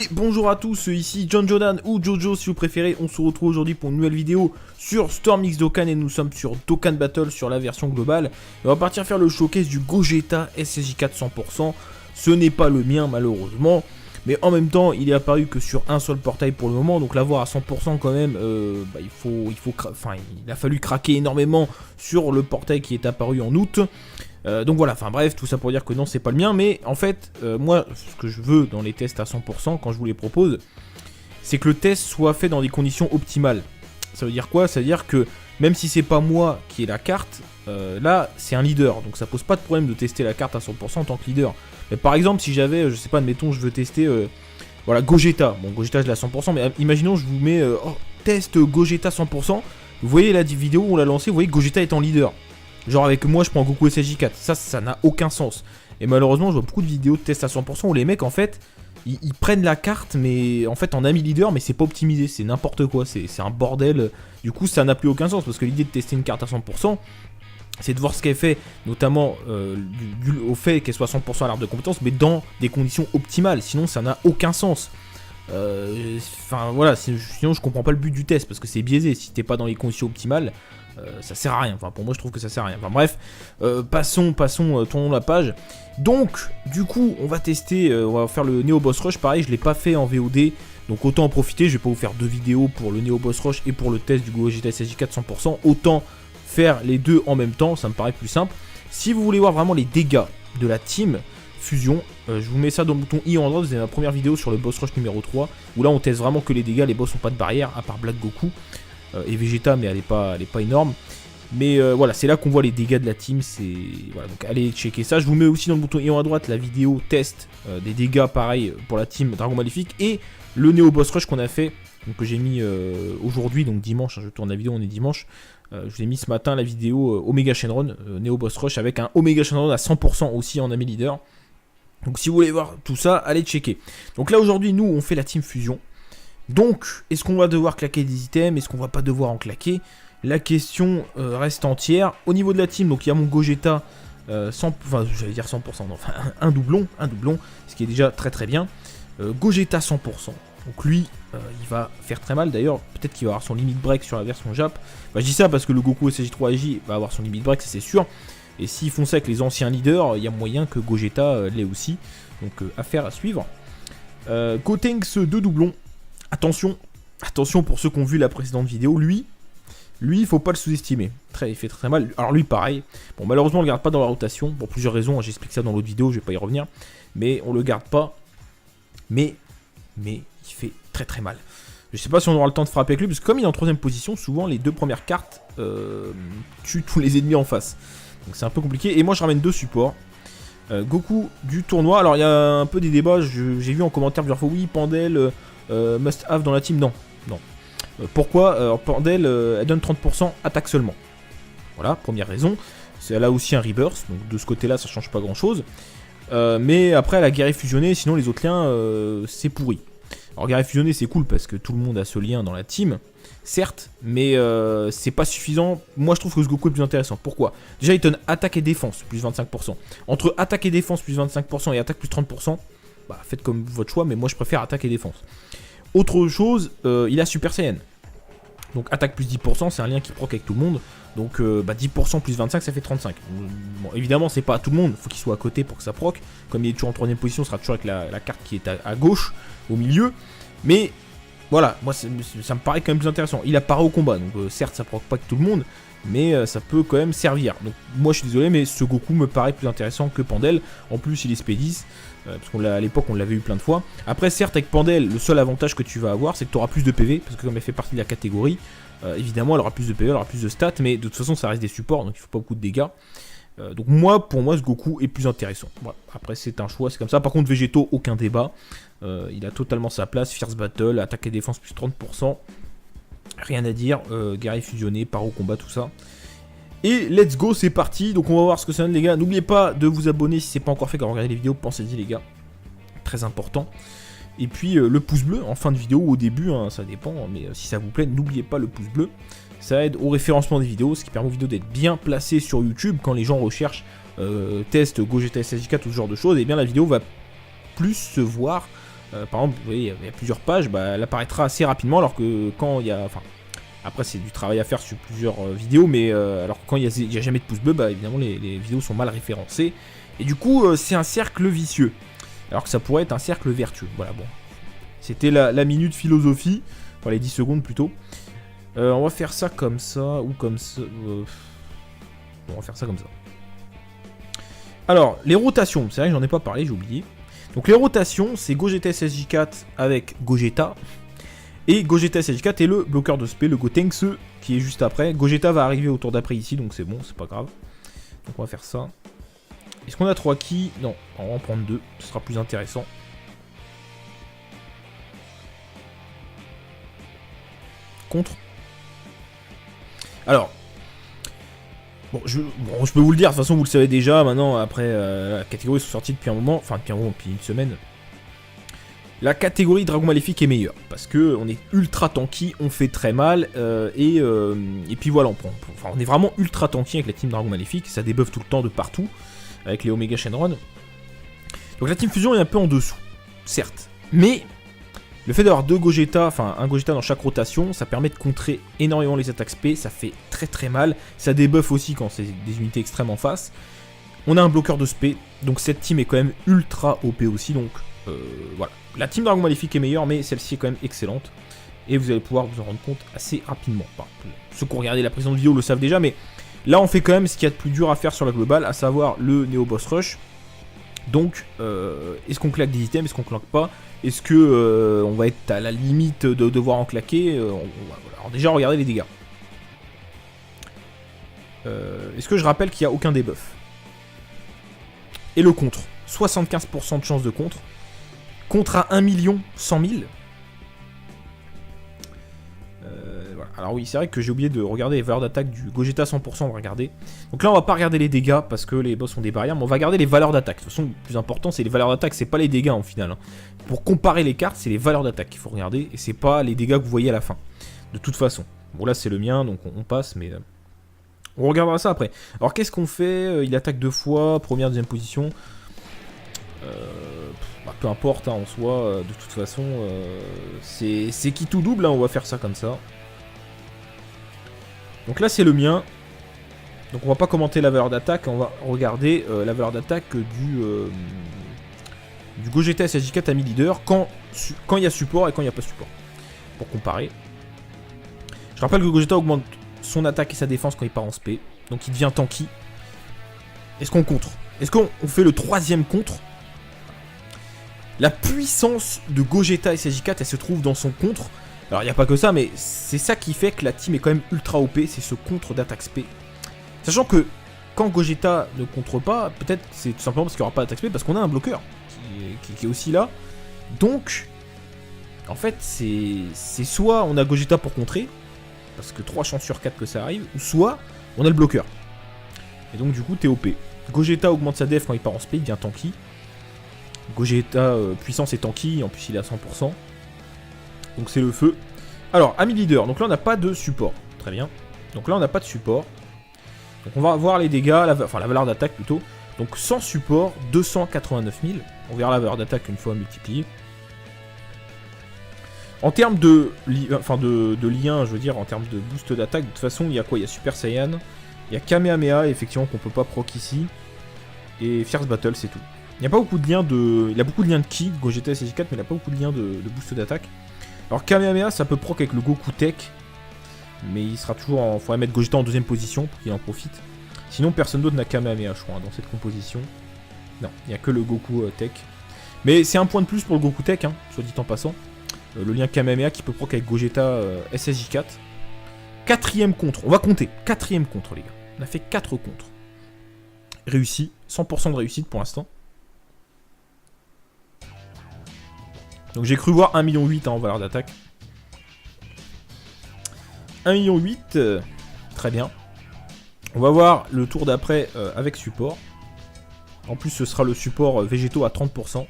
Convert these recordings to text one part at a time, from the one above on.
Et bonjour à tous, ici John Jordan ou Jojo si vous préférez. On se retrouve aujourd'hui pour une nouvelle vidéo sur Storm X Dokkan et nous sommes sur Dokkan Battle sur la version globale. Et on va partir faire le showcase du Gogeta SSJ4 100%. Ce n'est pas le mien malheureusement, mais en même temps il est apparu que sur un seul portail pour le moment, donc l'avoir à 100% quand même, il a fallu craquer énormément sur le portail qui est apparu en août. Donc voilà, enfin bref, tout ça pour dire que non, c'est pas le mien, mais en fait, moi, ce que je veux dans les tests à 100%, quand je vous les propose, c'est que le test soit fait dans des conditions optimales. Ça veut dire quoi? Ça veut dire que même si c'est pas moi qui ai la carte, là, c'est un leader, donc ça pose pas de problème de tester la carte à 100% en tant que leader. Mais par exemple, si j'avais, je sais pas, admettons, je veux tester, voilà, Gogeta. Bon, Gogeta, je l'ai à 100%, mais imaginons, je vous mets, test Gogeta 100%. Vous voyez la vidéo où on l'a lancé, vous voyez que Gogeta est en leader. Genre avec moi je prends Goku SSJ4, ça n'a aucun sens. Et malheureusement je vois beaucoup de vidéos de tests à 100% où les mecs en fait ils prennent la carte mais en fait en ami leader mais c'est pas optimisé, c'est n'importe quoi, c'est un bordel. Du coup ça n'a plus aucun sens parce que l'idée de tester une carte à 100% c'est de voir ce qu'elle fait, notamment au fait qu'elle soit 100% à l'arbre de compétence mais dans des conditions optimales, sinon ça n'a aucun sens. Enfin voilà, sinon je comprends pas le but du test parce que c'est biaisé, si t'es pas dans les conditions optimales ça sert à rien, enfin pour moi je trouve que ça sert à rien. Enfin bref, passons, tournons la page. Donc du coup on va tester, on va faire le Neo Boss Rush, pareil je l'ai pas fait en VOD, donc autant en profiter, je vais pas vous faire deux vidéos pour le Neo Boss Rush et pour le test du Gogeta SSJ4 100%, autant faire les deux en même temps, ça me paraît plus simple. Si vous voulez voir vraiment les dégâts de la team Fusion, je vous mets ça dans le bouton I en droite, vous avez ma première vidéo sur le Boss Rush numéro 3, où là on teste vraiment que les dégâts, les boss ont pas de barrière, à part Black Goku. Et Vegeta, mais elle est pas énorme. Mais voilà, c'est là qu'on voit les dégâts de la team. Voilà, donc allez checker ça. Je vous mets aussi dans le bouton ion à droite la vidéo test des dégâts pareil pour la team Dragon Maléfique et le Neo Boss Rush qu'on a fait, donc que j'ai mis aujourd'hui, donc dimanche. Hein, je tourne la vidéo, on est dimanche. Je vous ai mis ce matin la vidéo Omega Shenron, Neo Boss Rush avec un Omega Shenron à 100% aussi en ami leader. Donc si vous voulez voir tout ça, allez checker. Donc là aujourd'hui, nous on fait la team Fusion. Donc, est-ce qu'on va devoir claquer des items? Est-ce qu'on va pas devoir en claquer? La question reste entière. Au niveau de la team, donc il y a mon Gogeta, j'allais dire 100%, non, enfin un doublon, ce qui est déjà très très bien. Gogeta 100%. Donc lui, il va faire très mal. D'ailleurs, peut-être qu'il va avoir son limit break sur la version Jap. Enfin, je dis ça parce que le Goku SSJ3AJ va avoir son limit break, ça c'est sûr. Et s'ils font ça avec les anciens leaders, il y a moyen que Gogeta l'ait aussi. Donc affaire à suivre. Gotenks 2 doublons. Attention pour ceux qui ont vu la précédente vidéo, lui il faut pas le sous-estimer. Il fait très mal. Alors lui pareil. Bon malheureusement on le garde pas dans la rotation pour plusieurs raisons, j'explique ça dans l'autre vidéo, je vais pas y revenir. Mais on le garde pas. Mais il fait très mal. Je sais pas si on aura le temps de frapper avec lui, parce que comme il est en 3ème position, souvent les deux premières cartes tuent tous les ennemis en face. Donc c'est un peu compliqué. Et moi je ramène deux supports. Goku du tournoi. Alors il y a un peu des débats, j'ai vu en commentaire plusieurs fois, oui Pandel must have dans la team, non. Pourquoi Pandel, elle donne 30% attaque seulement. Voilà, première raison. Elle a aussi un rebirth, donc de ce côté-là, ça change pas grand-chose. Mais après, elle a guerrier fusionné, sinon les autres liens, c'est pourri. Alors guerrier fusionné, c'est cool parce que tout le monde a ce lien dans la team, certes, mais c'est pas suffisant. Moi, je trouve que ce Goku est plus intéressant. Pourquoi? Déjà, il donne attaque et défense, plus 25%. Entre attaque et défense, plus 25%, et attaque plus 30%, bah, faites comme votre choix, mais moi je préfère attaque et défense. Autre chose, il a Super Saiyan. Donc attaque plus 10%, c'est un lien qui proc avec tout le monde. Donc 10% plus 25, ça fait 35. Bon, évidemment, c'est pas à tout le monde, il faut qu'il soit à côté pour que ça proc. Comme il est toujours en 3ème position, ce sera toujours avec la carte qui est à gauche, au milieu. Mais voilà, moi ça me paraît quand même plus intéressant. Il apparaît au combat, donc certes ça proc pas avec tout le monde, mais ça peut quand même servir. Donc moi je suis désolé, mais ce Goku me paraît plus intéressant que Pandel. En plus il est Spédis, parce qu'à l'époque on l'avait eu plein de fois. Après certes avec Pandel, le seul avantage que tu vas avoir, c'est que tu auras plus de PV, parce que comme elle fait partie de la catégorie, évidemment elle aura plus de PV, elle aura plus de stats, mais de toute façon ça reste des supports, donc il faut pas beaucoup de dégâts. Donc pour moi ce Goku est plus intéressant. Voilà. Après c'est un choix, c'est comme ça. Par contre Végéto, aucun débat. Il a totalement sa place, Fierce Battle, attaque et défense plus 30%. Rien à dire, guerrier fusionné, par au combat, tout ça. Et let's go, c'est parti. Donc on va voir ce que ça donne les gars. N'oubliez pas de vous abonner si c'est pas encore fait quand vous regardez les vidéos, pensez-y les gars. Très important. Et puis le pouce bleu en fin de vidéo ou au début, hein, ça dépend, mais si ça vous plaît, n'oubliez pas le pouce bleu. Ça aide au référencement des vidéos, ce qui permet aux vidéos d'être bien placées sur YouTube quand les gens recherchent test Gogeta SSJ4 ou ce genre de choses. Et bien la vidéo va plus se voir par exemple, vous voyez, il y a plusieurs pages, bah, elle apparaîtra assez rapidement, alors que quand il y a... Enfin, après, c'est du travail à faire sur plusieurs vidéos, mais alors quand il y a jamais de pouce bleu, bah, évidemment, les vidéos sont mal référencées. Et du coup, c'est un cercle vicieux. Alors que ça pourrait être un cercle vertueux. Voilà, bon. C'était la minute philosophie. Enfin, les 10 secondes plutôt. On va faire ça comme ça, ou comme ça. Bon, on va faire ça comme ça. Alors, les rotations, c'est vrai que j'en ai pas parlé, j'ai oublié. Donc les rotations, c'est Gogeta SSJ4 avec Gogeta. Et Gogeta SSJ4 et le bloqueur de spé, le Gotenks, qui est juste après. Gogeta va arriver au tour d'après ici, donc c'est bon, c'est pas grave. Donc on va faire ça. Est-ce qu'on a 3 ki? Non, on va en prendre 2, ce sera plus intéressant. Contre. Alors, bon, je peux vous le dire, de toute façon vous le savez déjà, maintenant, après, la catégorie sont sorties depuis un moment, enfin depuis une semaine. La catégorie Dragon Maléfique est meilleure, parce que on est ultra tanky, on fait très mal, et puis voilà, on est vraiment ultra tanky avec la team Dragon Maléfique, ça débuffe tout le temps de partout, avec les Omega Shenron. Donc la team Fusion est un peu en dessous, certes, mais le fait d'avoir 2 Gogeta, enfin un Gogeta dans chaque rotation, ça permet de contrer énormément les attaques spé, ça fait très très mal, ça débuffe aussi quand c'est des unités extrêmes en face. On a un bloqueur de spé, donc cette team est quand même ultra OP aussi, donc voilà. La team Dragon Maléfique est meilleure, mais celle-ci est quand même excellente. Et vous allez pouvoir vous en rendre compte assez rapidement. Enfin, ceux qui ont regardé la précédente vidéo le savent déjà, mais là on fait quand même ce qu'il y a de plus dur à faire sur la globale, à savoir le Neo Boss Rush. Donc, est-ce qu'on claque des items, est-ce qu'on claque pas? Est-ce que on va être à la limite de devoir en claquer? Voilà. Alors déjà, regardez les dégâts. Est-ce que je rappelle qu'il n'y a aucun debuff? Et le contre, 75% de chance de contre. Contre à 1 100 000. Voilà. Alors oui, c'est vrai que j'ai oublié de regarder les valeurs d'attaque du Gogeta 100%, on va regarder. Donc là, on va pas regarder les dégâts, parce que les boss ont des barrières, mais on va regarder les valeurs d'attaque. De toute façon, le plus important, c'est les valeurs d'attaque, c'est pas les dégâts en final. Hein. Pour comparer les cartes, c'est les valeurs d'attaque qu'il faut regarder, et c'est pas les dégâts que vous voyez à la fin. De toute façon. Bon là, c'est le mien, donc on passe, mais... on regardera ça après. Alors qu'est-ce qu'on fait? Il attaque 2 fois, première, deuxième position. Peu importe, hein, en soi, de toute façon, c'est qui tout double, hein, on va faire ça comme ça. Donc là, c'est le mien. Donc on va pas commenter la valeur d'attaque, on va regarder la valeur d'attaque du Gogeta SSJ4 à mi-leader quand il y a support et quand il n'y a pas support. Pour comparer. Je rappelle que Gogeta augmente son attaque et sa défense quand il part en spé. Donc il devient tanky. Est-ce qu'on contre? Est-ce qu'on fait le 3ème contre? La puissance de Gogeta SSJ4, elle se trouve dans son contre. Alors, il n'y a pas que ça, mais c'est ça qui fait que la team est quand même ultra OP, c'est ce contre d'attaque spé. Sachant que, quand Gogeta ne contre pas, peut-être c'est tout simplement parce qu'il n'y aura pas d'attaque spé, parce qu'on a un bloqueur qui est aussi là. Donc, en fait, c'est soit on a Gogeta pour contrer, parce que 3 chances sur 4 que ça arrive, ou soit on a le bloqueur. Et donc, du coup, t'es OP. Gogeta augmente sa def quand il part en spé, il devient tanky. Gogeta puissance et tanky, en plus il est à 100%. Donc c'est le feu. Alors, ami leader, donc là on n'a pas de support. Très bien. Donc là on n'a pas de support. Donc on va voir les dégâts, enfin la valeur d'attaque plutôt. Donc sans support, 289 000. On verra la valeur d'attaque une fois multipliée. En termes de lien, je veux dire, en termes de boost d'attaque, de toute façon il y a quoi? Il y a Super Saiyan, il y a Kamehameha, effectivement qu'on peut pas proc ici. Et Fierce Battle, c'est tout. Il n'y a pas beaucoup de liens de... Il a beaucoup de liens de ki, Gogeta SSJ4, mais il n'a pas beaucoup de liens de boost d'attaque. Alors Kamehameha, ça peut proc avec le Goku Tech, mais il sera toujours en... Faudrait mettre Gogeta en 2ème position pour qu'il en profite. Sinon, personne d'autre n'a Kamehameha, je crois, hein, dans cette composition. Non, il n'y a que le Goku Tech. Mais c'est un point de plus pour le Goku Tech, hein, soit dit en passant. Le lien Kamehameha qui peut proc avec Gogeta SSJ4. 4ème contre, on va compter. 4ème contre, les gars. On a fait 4 contre. Réussi, 100% de réussite pour l'instant. Donc j'ai cru voir 1,8 million hein, en valeur d'attaque. 1,8 million, très bien. On va voir le tour d'après avec support. En plus ce sera le support végétaux à 30%.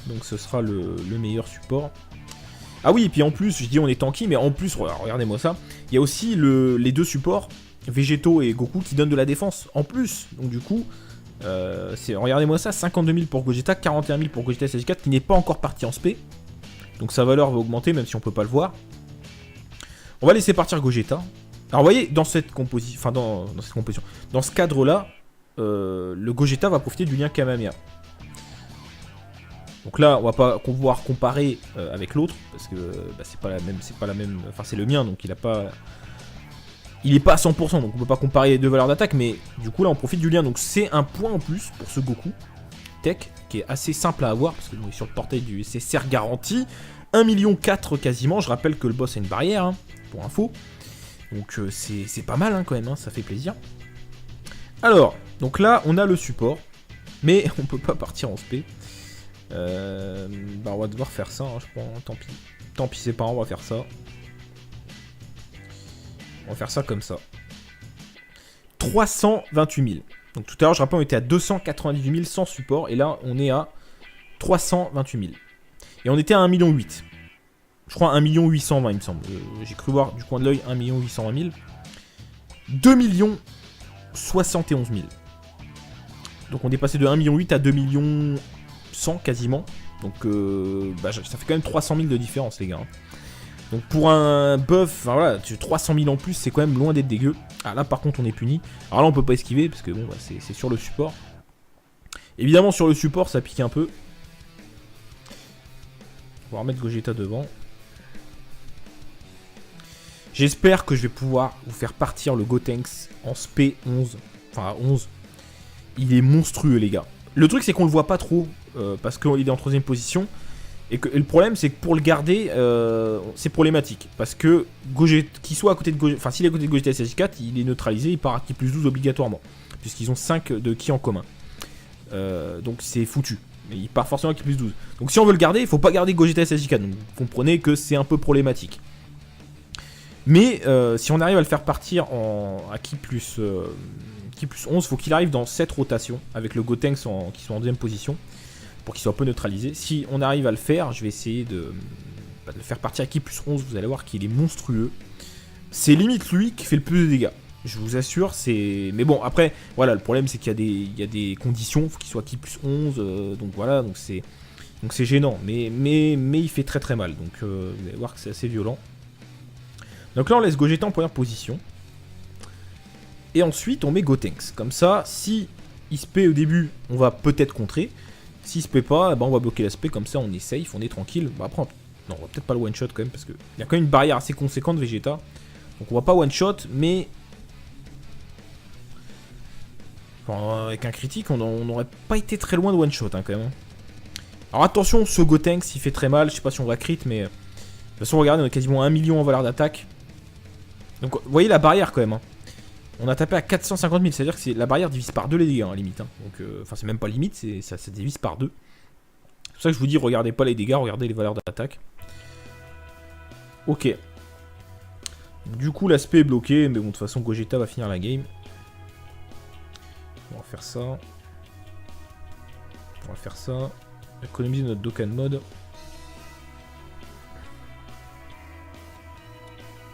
Donc ce sera le meilleur support. Ah oui, et puis en plus, je dis on est tanky, mais en plus, regardez-moi ça. Il y a aussi les 2 supports, végétaux et Goku, qui donnent de la défense en plus. Donc du coup, Regardez-moi ça, 52 000 pour Gogeta, 41 000 pour Gogeta SSJ4 qui n'est pas encore parti en SP. Donc sa valeur va augmenter même si on peut pas le voir. On va laisser partir Gogeta. Alors vous voyez, dans cette composition, enfin dans cette composition, dans ce cadre-là, le Gogeta va profiter du lien Kamehameha. Donc là, on va pas pouvoir comparer avec l'autre parce que c'est pas la même, enfin c'est le mien, donc il est pas à 100%, donc on peut pas comparer les deux valeurs d'attaque, mais du coup là on profite du lien, donc c'est un point en plus pour ce Goku Tech qui est assez simple à avoir parce que on est sur le portail du SSR garanti, 1,4 million quasiment. Je rappelle que le boss a une barrière, hein, pour info, donc c'est pas mal hein, quand même, hein, ça fait plaisir. Alors, donc là on a le support, mais on peut pas partir en SP. On va devoir faire ça, hein, je pense, tant pis c'est pas grave, on va faire ça. On va faire ça comme ça. 328 000. Donc tout à l'heure, je rappelle, on était à 298 000 sans support. Et là, on est à 328 000. Et on était à 1,8 million. Je crois 1,820 000, il me semble. J'ai cru voir du coin de l'œil 1,820 000. 2 071 000. Donc on est passé de 1,8 million à 2 100 000 quasiment. Donc ça fait quand même 300 000 de différence, les gars. Donc pour un buff, enfin voilà, 300 000 en plus, c'est quand même loin d'être dégueu. Ah là par contre on est puni. Alors là on peut pas esquiver parce que bon c'est sur le support. Évidemment sur le support ça pique un peu. On va remettre Gogeta devant. J'espère que je vais pouvoir vous faire partir le Gotenks en SP 11. Enfin à 11. Il est monstrueux les gars. Le truc c'est qu'on le voit pas trop parce qu'il est en 3ème position. Et le problème c'est que pour le garder c'est problématique. Parce que Gogeta, qu'il soit à côté de Gogeta, enfin s'il est à côté de Gogeta SSJ4, il est neutralisé, il part à Ki plus 12 obligatoirement. Puisqu'ils ont 5 de Ki en commun. Donc c'est foutu. Il part forcément à Ki plus 12. Donc si on veut le garder, il faut pas garder Gogeta SSJ4. Donc vous comprenez que c'est un peu problématique. Mais si on arrive à le faire partir à Ki plus 11, faut qu'il arrive dans cette rotation avec le Gotenks qui soit en 2ème position. Pour qu'il soit un peu neutralisé. Si on arrive à le faire, je vais essayer de le faire partir à Ki plus 11. Vous allez voir qu'il est monstrueux. C'est limite lui qui fait le plus de dégâts. Je vous assure, c'est... Mais bon, après, voilà, le problème c'est qu'il y a des conditions. Il faut qu'il soit Ki plus 11. Donc voilà, donc c'est gênant. Mais il fait très très mal. Donc vous allez voir que c'est assez violent. Donc là, on laisse Gogeta en première position. Et ensuite, on met Gotenks. Comme ça, si il se paie au début, on va peut-être contrer. S'il se paie pas, on va bloquer l'aspect, comme ça on est safe, on est tranquille. Après, non, on va peut-être pas le one shot quand même, parce qu'il y a quand même une barrière assez conséquente Vegeta. Donc on va pas one shot, mais enfin, avec un critique, on n'aurait pas été très loin de one shot hein, quand même. Alors attention, ce Gotenks il fait très mal, je sais pas si on va crit, mais de toute façon, regardez, on a quasiment 1 million en valeur d'attaque. Donc vous voyez la barrière quand même. Hein. On a tapé à 450 000, c'est-à-dire que la barrière divise par 2 les dégâts, hein, limite. Hein. Donc, enfin, c'est même pas limite, ça divise par 2. C'est pour ça que je vous dis, regardez pas les dégâts, regardez les valeurs d'attaque. Ok. Du coup, l'aspect est bloqué, mais bon, de toute façon, Gogeta va finir la game. On va faire ça. On va faire ça. Économiser notre Dokkan mode.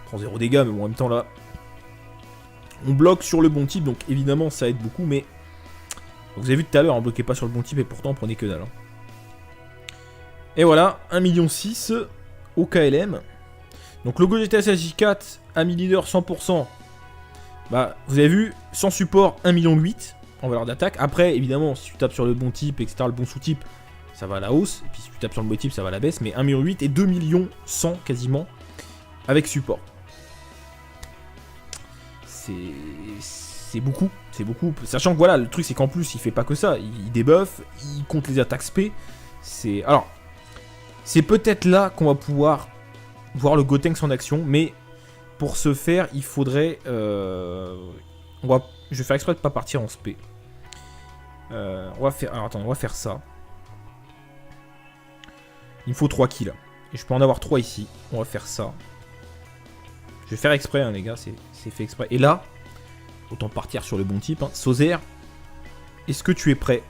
On prend 0 dégâts, mais bon, en même temps, là... On bloque sur le bon type, donc évidemment ça aide beaucoup, mais vous avez vu tout à l'heure, on bloquait pas sur le bon type et pourtant on prenait que dalle. Hein. Et voilà, 1,6 million au KLM. Donc le Gogeta SSJ4, ami leader 100%. Bah, vous avez vu, sans support 1,8 million en valeur d'attaque. Après, évidemment, si tu tapes sur le bon type, etc., le bon sous-type, ça va à la hausse. Et puis si tu tapes sur le mauvais type, ça va à la baisse. Mais 1,8 million et 2 millions 100 quasiment avec support. C'est beaucoup, sachant que voilà, le truc c'est qu'en plus il fait pas que ça, il débuffe, il compte les attaques spé, alors, c'est peut-être là qu'on va pouvoir voir le Gotenks en action, mais pour ce faire, il faudrait, je vais faire exprès de pas partir en spé, on va faire ça, il me faut 3 kills, et je peux en avoir 3 ici, on va faire ça. Je vais faire exprès, hein, les gars, c'est fait exprès. Et là, autant partir sur le bon type. Hein. Sauzer, est-ce que tu es prêt?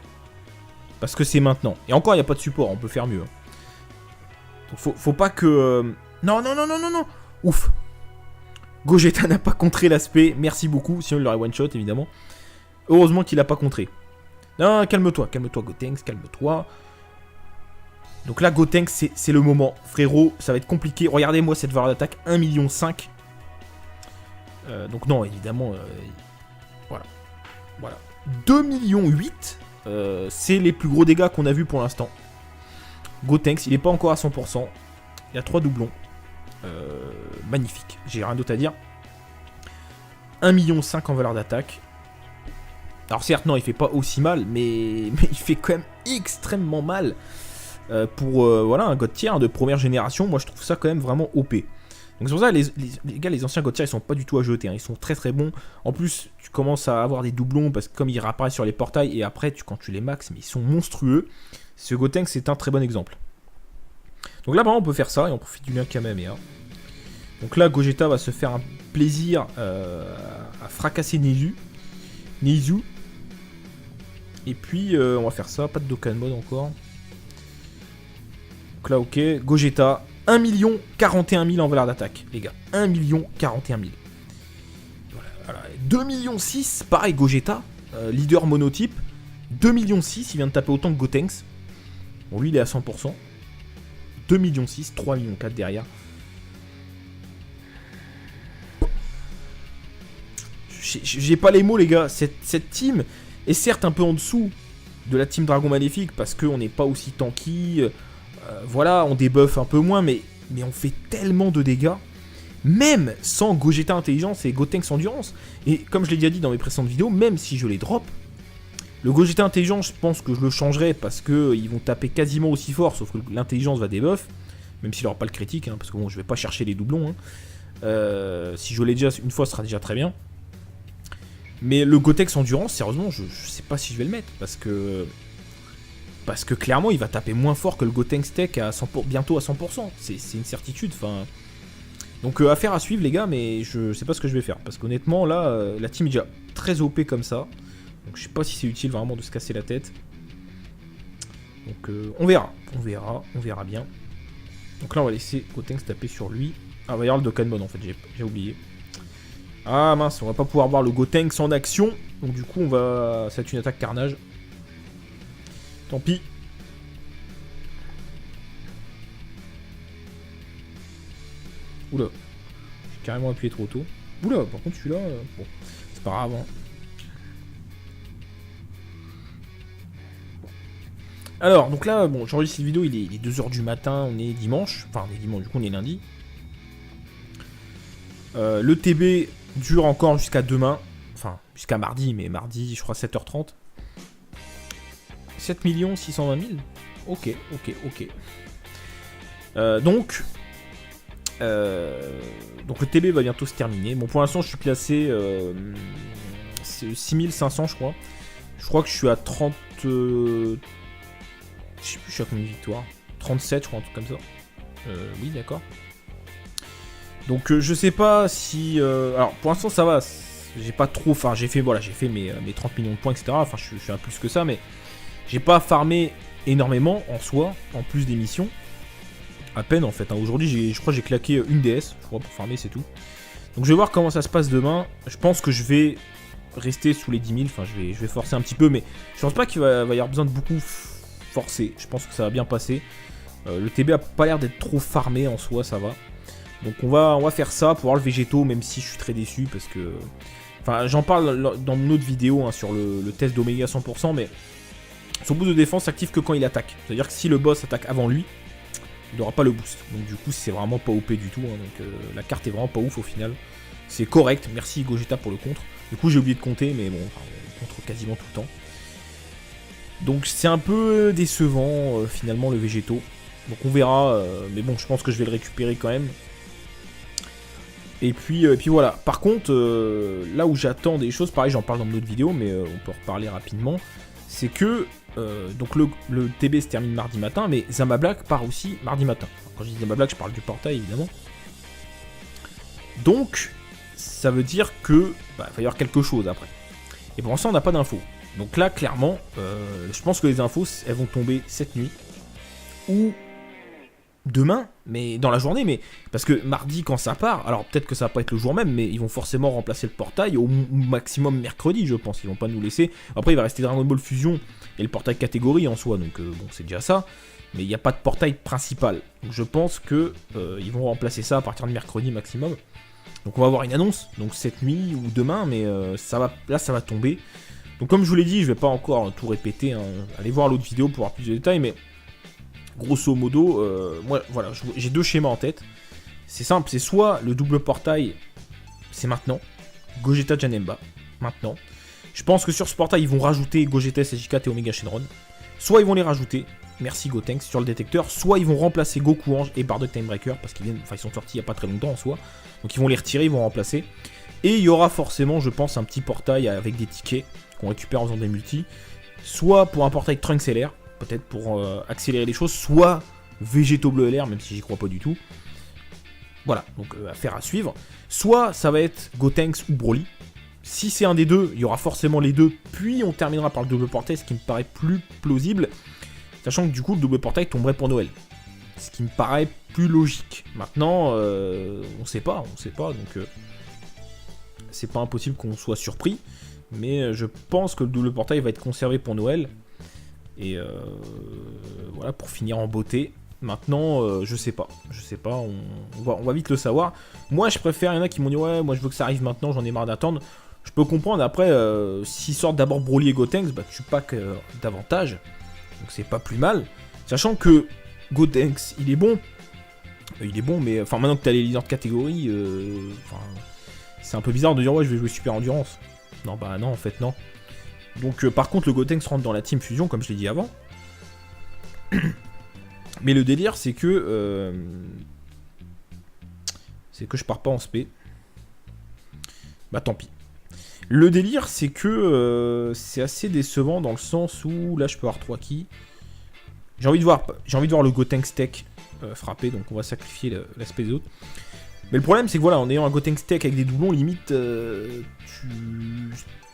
Parce que c'est maintenant. Et encore, il n'y a pas de support, on peut faire mieux. Hein. Donc, faut pas que... Non. Ouf. Gogeta n'a pas contré l'aspect. Merci beaucoup, sinon il l'aurait one-shot, évidemment. Heureusement qu'il n'a pas contré. Non, calme-toi, calme-toi, Gotenks, calme-toi. Donc là, Gotenks, c'est le moment. Frérot, ça va être compliqué. Regardez-moi cette valeur d'attaque, 1,5 million. Donc non, évidemment, voilà. Voilà. 2,8 millions, c'est les plus gros dégâts qu'on a vus pour l'instant. Gotenks, il n'est pas encore à 100%. Il y a 3 doublons. Magnifique, j'ai rien d'autre à dire. 1,5 million en valeur d'attaque. Alors certes, non, il fait pas aussi mal, mais il fait quand même extrêmement mal. Pour voilà, un God tier de première génération, moi je trouve ça quand même vraiment OP. Donc c'est pour ça, les gars, les anciens God tier, ils sont pas du tout à jeter, hein. Ils sont très très bons. En plus, tu commences à avoir des doublons, parce que comme ils réapparaissent sur les portails, et après, quand tu les max, mais ils sont monstrueux. Ce Gotenks, c'est un très bon exemple. Donc là, on peut faire ça, et on profite du lien Kamehameha. Donc là, Gogeta va se faire un plaisir à fracasser Neizu. Et puis, on va faire ça, pas de Dokkan Mode encore. Donc là, ok, Gogeta, 1 041 000 en valeur d'attaque, les gars. 1 041 000. Voilà. 2,6 millions, pareil, Gogeta, leader monotype. 2,6 millions, il vient de taper autant que Gotenks. Bon, lui, il est à 100%. 2,6 millions, 3,4 millions derrière. J'ai pas les mots, les gars. Cette team est certes un peu en dessous de la team Dragon Maléfique parce qu'on n'est pas aussi tanky. Voilà, on débuffe un peu moins, mais on fait tellement de dégâts. Même sans Gogeta Intelligence et Gotenks Endurance. Et comme je l'ai déjà dit dans mes précédentes vidéos, même si je les drop, le Gogeta Intelligence, je pense que je le changerai parce qu'ils vont taper quasiment aussi fort, sauf que l'intelligence va débuff. Même s'il n'aura pas le critique, hein, parce que bon, je vais pas chercher les doublons. Hein. Si je l'ai déjà une fois, ce sera déjà très bien. Mais le Gotenks Endurance, sérieusement, je sais pas si je vais le mettre. Parce que clairement, il va taper moins fort que le Gotenks Tech bientôt à 100%. C'est une certitude. Enfin, donc, affaire à suivre, les gars, mais je sais pas ce que je vais faire. Parce qu'honnêtement, là, la team est déjà très OP comme ça. Donc, je sais pas si c'est utile vraiment de se casser la tête. Donc, on verra. On verra bien. Donc là, on va laisser Gotenks taper sur lui. Ah, on va y avoir le Dokkan Mode en fait, j'ai oublié. Ah mince, on va pas pouvoir voir le Gotenks en action. Donc du coup, ça va être une attaque carnage. Tant pis. Oula. J'ai carrément appuyé trop tôt. Oula, par contre celui-là, bon, c'est pas grave. Hein. Alors, donc là, bon, j'enregistre cette vidéo, il est 2h du matin, on est dimanche. Enfin, on est dimanche, du coup on est lundi. Le TB dure encore jusqu'à demain. Enfin, jusqu'à mardi, mais mardi, je crois 7h30. 7 620 000. Ok. Donc le TB va bientôt se terminer. Bon, pour l'instant, je suis classé 6500, je crois. Je crois que je suis à 30... je sais plus, je suis à combien de victoires 37, je crois, un truc comme ça. Oui, d'accord. Donc, je sais pas si... alors, pour l'instant, ça va. J'ai pas trop... Enfin, j'ai fait mes 30 millions de points, etc. Enfin, je suis à plus que ça, mais... J'ai pas farmé énormément, en soi, en plus des missions. À peine, en fait. Hein. Aujourd'hui, je crois que j'ai claqué une DS, je crois, pour farmer, c'est tout. Donc, je vais voir comment ça se passe demain. Je pense que je vais rester sous les 10 000. Enfin, je vais forcer un petit peu, mais je pense pas qu'il va y avoir besoin de beaucoup forcer. Je pense que ça va bien passer. Le TB a pas l'air d'être trop farmé en soi, ça va. Donc on va faire ça pour voir le végétaux, même si je suis très déçu parce que... Enfin, j'en parle dans mon autre vidéo hein, sur le test d'Oméga 100%, mais son boost de défense s'active que quand il attaque. C'est-à-dire que si le boss attaque avant lui, il n'aura pas le boost. Donc du coup, c'est vraiment pas OP du tout. Hein, donc la carte est vraiment pas ouf au final. C'est correct, merci Gogeta pour le contre. Du coup, j'ai oublié de compter, mais bon, on contre quasiment tout le temps. Donc c'est un peu décevant finalement le végétaux. Donc on verra, mais bon, je pense que je vais le récupérer quand même. Et puis voilà. Par contre, là où j'attends des choses, pareil, j'en parle dans une autre vidéo, mais on peut en reparler rapidement. C'est que donc le TB se termine mardi matin, mais Zama Black part aussi mardi matin. Alors, quand je dis Zama Black, je parle du portail évidemment. Donc ça veut dire que il va y avoir quelque chose après. Et pour l'instant, on n'a pas d'infos. Donc là, clairement, je pense que les infos, elles vont tomber cette nuit. Ou demain, mais dans la journée, mais parce que mardi quand ça part, alors peut-être que ça va pas être le jour même, mais ils vont forcément remplacer le portail au maximum mercredi, je pense. Ils vont pas nous laisser. Après, il va rester Dragon Ball Fusion et le portail catégorie en soi, donc bon, c'est déjà ça. Mais il n'y a pas de portail principal. Donc je pense que ils vont remplacer ça à partir de mercredi maximum. Donc on va avoir une annonce, donc cette nuit ou demain, mais ça va tomber. Donc comme je vous l'ai dit, je vais pas encore tout répéter, hein. Allez voir l'autre vidéo pour avoir plus de détails, mais grosso modo, moi voilà, j'ai 2 schémas en tête. C'est simple, c'est soit le double portail, c'est maintenant, Gogeta Janemba, maintenant. Je pense que sur ce portail, ils vont rajouter Gogeta SJ4 et Omega Shenron. Soit ils vont les rajouter, merci Gotenks, sur le détecteur, soit ils vont remplacer Goku Ange et Bardock Timebreaker, parce qu'ils sont sortis il n'y a pas très longtemps en soi. Donc ils vont les retirer, ils vont remplacer. Et il y aura forcément, je pense, un petit portail avec des tickets qu'on récupère en faisant des multis. Soit pour un portail Trunks LR, peut-être pour accélérer les choses, soit Végéto Bleu LR, même si j'y crois pas du tout. Voilà, donc affaire à suivre. Soit ça va être Gotenks ou Broly. Si c'est un des deux, il y aura forcément les deux, puis on terminera par le double portail, ce qui me paraît plus plausible, sachant que du coup le double portail tomberait pour Noël. Ce qui me paraît plus logique. Maintenant, on sait pas, donc c'est pas impossible qu'on soit surpris, mais je pense que le double portail va être conservé pour Noël. Et voilà, pour finir en beauté. Maintenant, je sais pas, on va vite le savoir. Moi, je préfère, il y en a qui m'ont dit, ouais, moi je veux que ça arrive maintenant, j'en ai marre d'attendre. Je peux comprendre, après, s'ils sortent d'abord Broly et Gotenks, bah tu packs davantage. Donc c'est pas plus mal. Sachant que Gotenks, il est bon, mais enfin maintenant que t'as les leaders de catégorie, c'est un peu bizarre de dire, ouais, je vais jouer Super Endurance. Non, bah non, en fait, non. Donc par contre le Gotenks rentre dans la Team Fusion comme je l'ai dit avant. Mais le délire c'est que je pars pas en spé. Bah tant pis. Le délire c'est que c'est assez décevant dans le sens où là je peux avoir 3 ki. J'ai envie de voir le Gotenks Tech frapper, donc on va sacrifier l'aspect des autres. Mais le problème c'est que voilà, en ayant un Gotenks Tech avec des doublons limite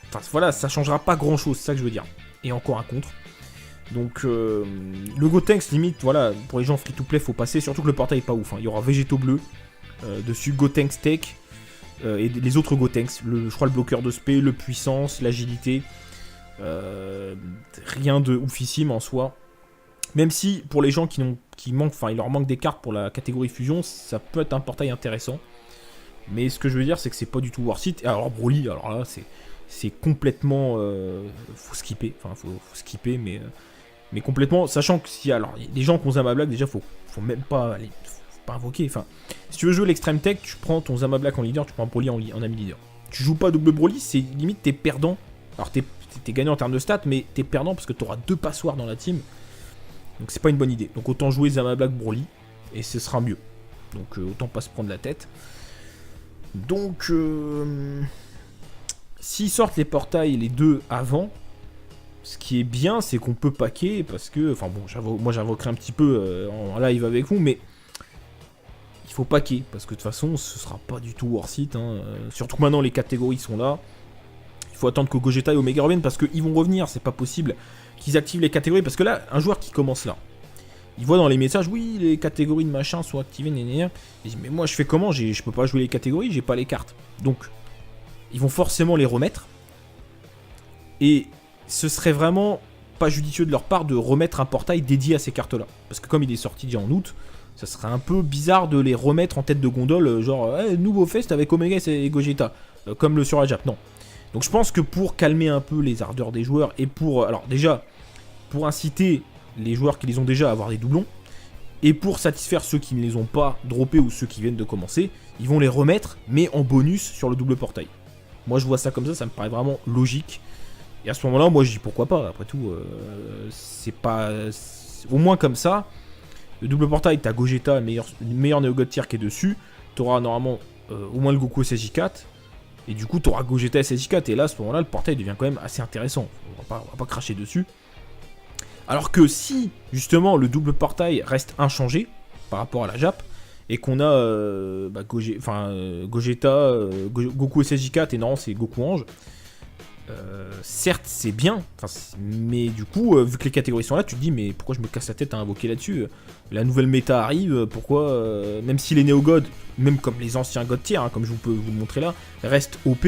enfin voilà, ça changera pas grand chose, c'est ça que je veux dire. Et encore un contre. Donc le Gotenks limite, voilà, pour les gens free to play faut passer, surtout que le portail est pas ouf, hein. Il y aura Végéto Bleu dessus, Gotenks Tech et les autres Gotenks, je crois le bloqueur de spé, le puissance, l'agilité, rien de oufissime en soi. Même si pour les gens qui manquent, enfin il leur manque des cartes pour la catégorie fusion, ça peut être un portail intéressant. Mais ce que je veux dire c'est que c'est pas du tout worth it. Alors Broly, alors là c'est complètement faut skipper, faut skipper, mais complètement, sachant que si alors les gens qui ont Zama Black déjà faut même pas aller, faut pas invoquer. Enfin, si tu veux jouer l'extreme tech, tu prends ton Zama Black en leader, tu prends Broly en ami leader. Tu joues pas double Broly, c'est limite t'es perdant. Alors t'es gagnant en termes de stats, mais t'es perdant parce que t'auras 2 passoires dans la team. Donc c'est pas une bonne idée. Donc autant jouer Zama Black Broly et ce sera mieux. Donc autant pas se prendre la tête. Donc s'ils sortent les portails les 2 avant, ce qui est bien c'est qu'on peut packer parce que, enfin bon, moi j'invoquerai un petit peu en live avec vous, mais il faut packer parce que de toute façon ce sera pas du tout worth it, hein. Surtout que maintenant les catégories sont là. Il faut attendre que Gogeta et Omega reviennent parce qu'ils vont revenir, c'est pas possible qu'ils activent les catégories, parce que là, un joueur qui commence là, il voit dans les messages, oui, les catégories de machin sont activées, il dit, mais moi je fais comment, je peux pas jouer les catégories, j'ai pas les cartes. Donc, ils vont forcément les remettre, et ce serait vraiment pas judicieux de leur part de remettre un portail dédié à ces cartes-là. Parce que comme il est sorti déjà en août, ça serait un peu bizarre de les remettre en tête de gondole, genre, nouveau fest avec Omega et Gogeta, comme le sur la Jap, non. Donc je pense que pour calmer un peu les ardeurs des joueurs et pour, alors déjà, pour inciter les joueurs qui les ont déjà à avoir des doublons, et pour satisfaire ceux qui ne les ont pas droppés ou ceux qui viennent de commencer, ils vont les remettre, mais en bonus sur le double portail. Moi je vois ça comme ça me paraît vraiment logique. Et à ce moment-là, moi je dis pourquoi pas, après tout, c'est pas... Au moins comme ça, le double portail, t'as Gogeta, meilleur Néo-God tier qui est dessus, t'auras normalement au moins le Goku SJ4, et du coup, tu auras Gogeta SJ4, et là, à ce moment-là, le portail devient quand même assez intéressant. On va pas cracher dessus. Alors que si, justement, le double portail reste inchangé par rapport à la Jap, et qu'on a Gogeta, Goku SJ4, et non, c'est Goku Ange, certes c'est bien, mais du coup vu que les catégories sont là, tu te dis mais pourquoi je me casse la tête à invoquer là-dessus. La nouvelle méta arrive, pourquoi même si les néo-gods, même comme les anciens god tier, hein, comme je peux vous le montrer là, restent OP,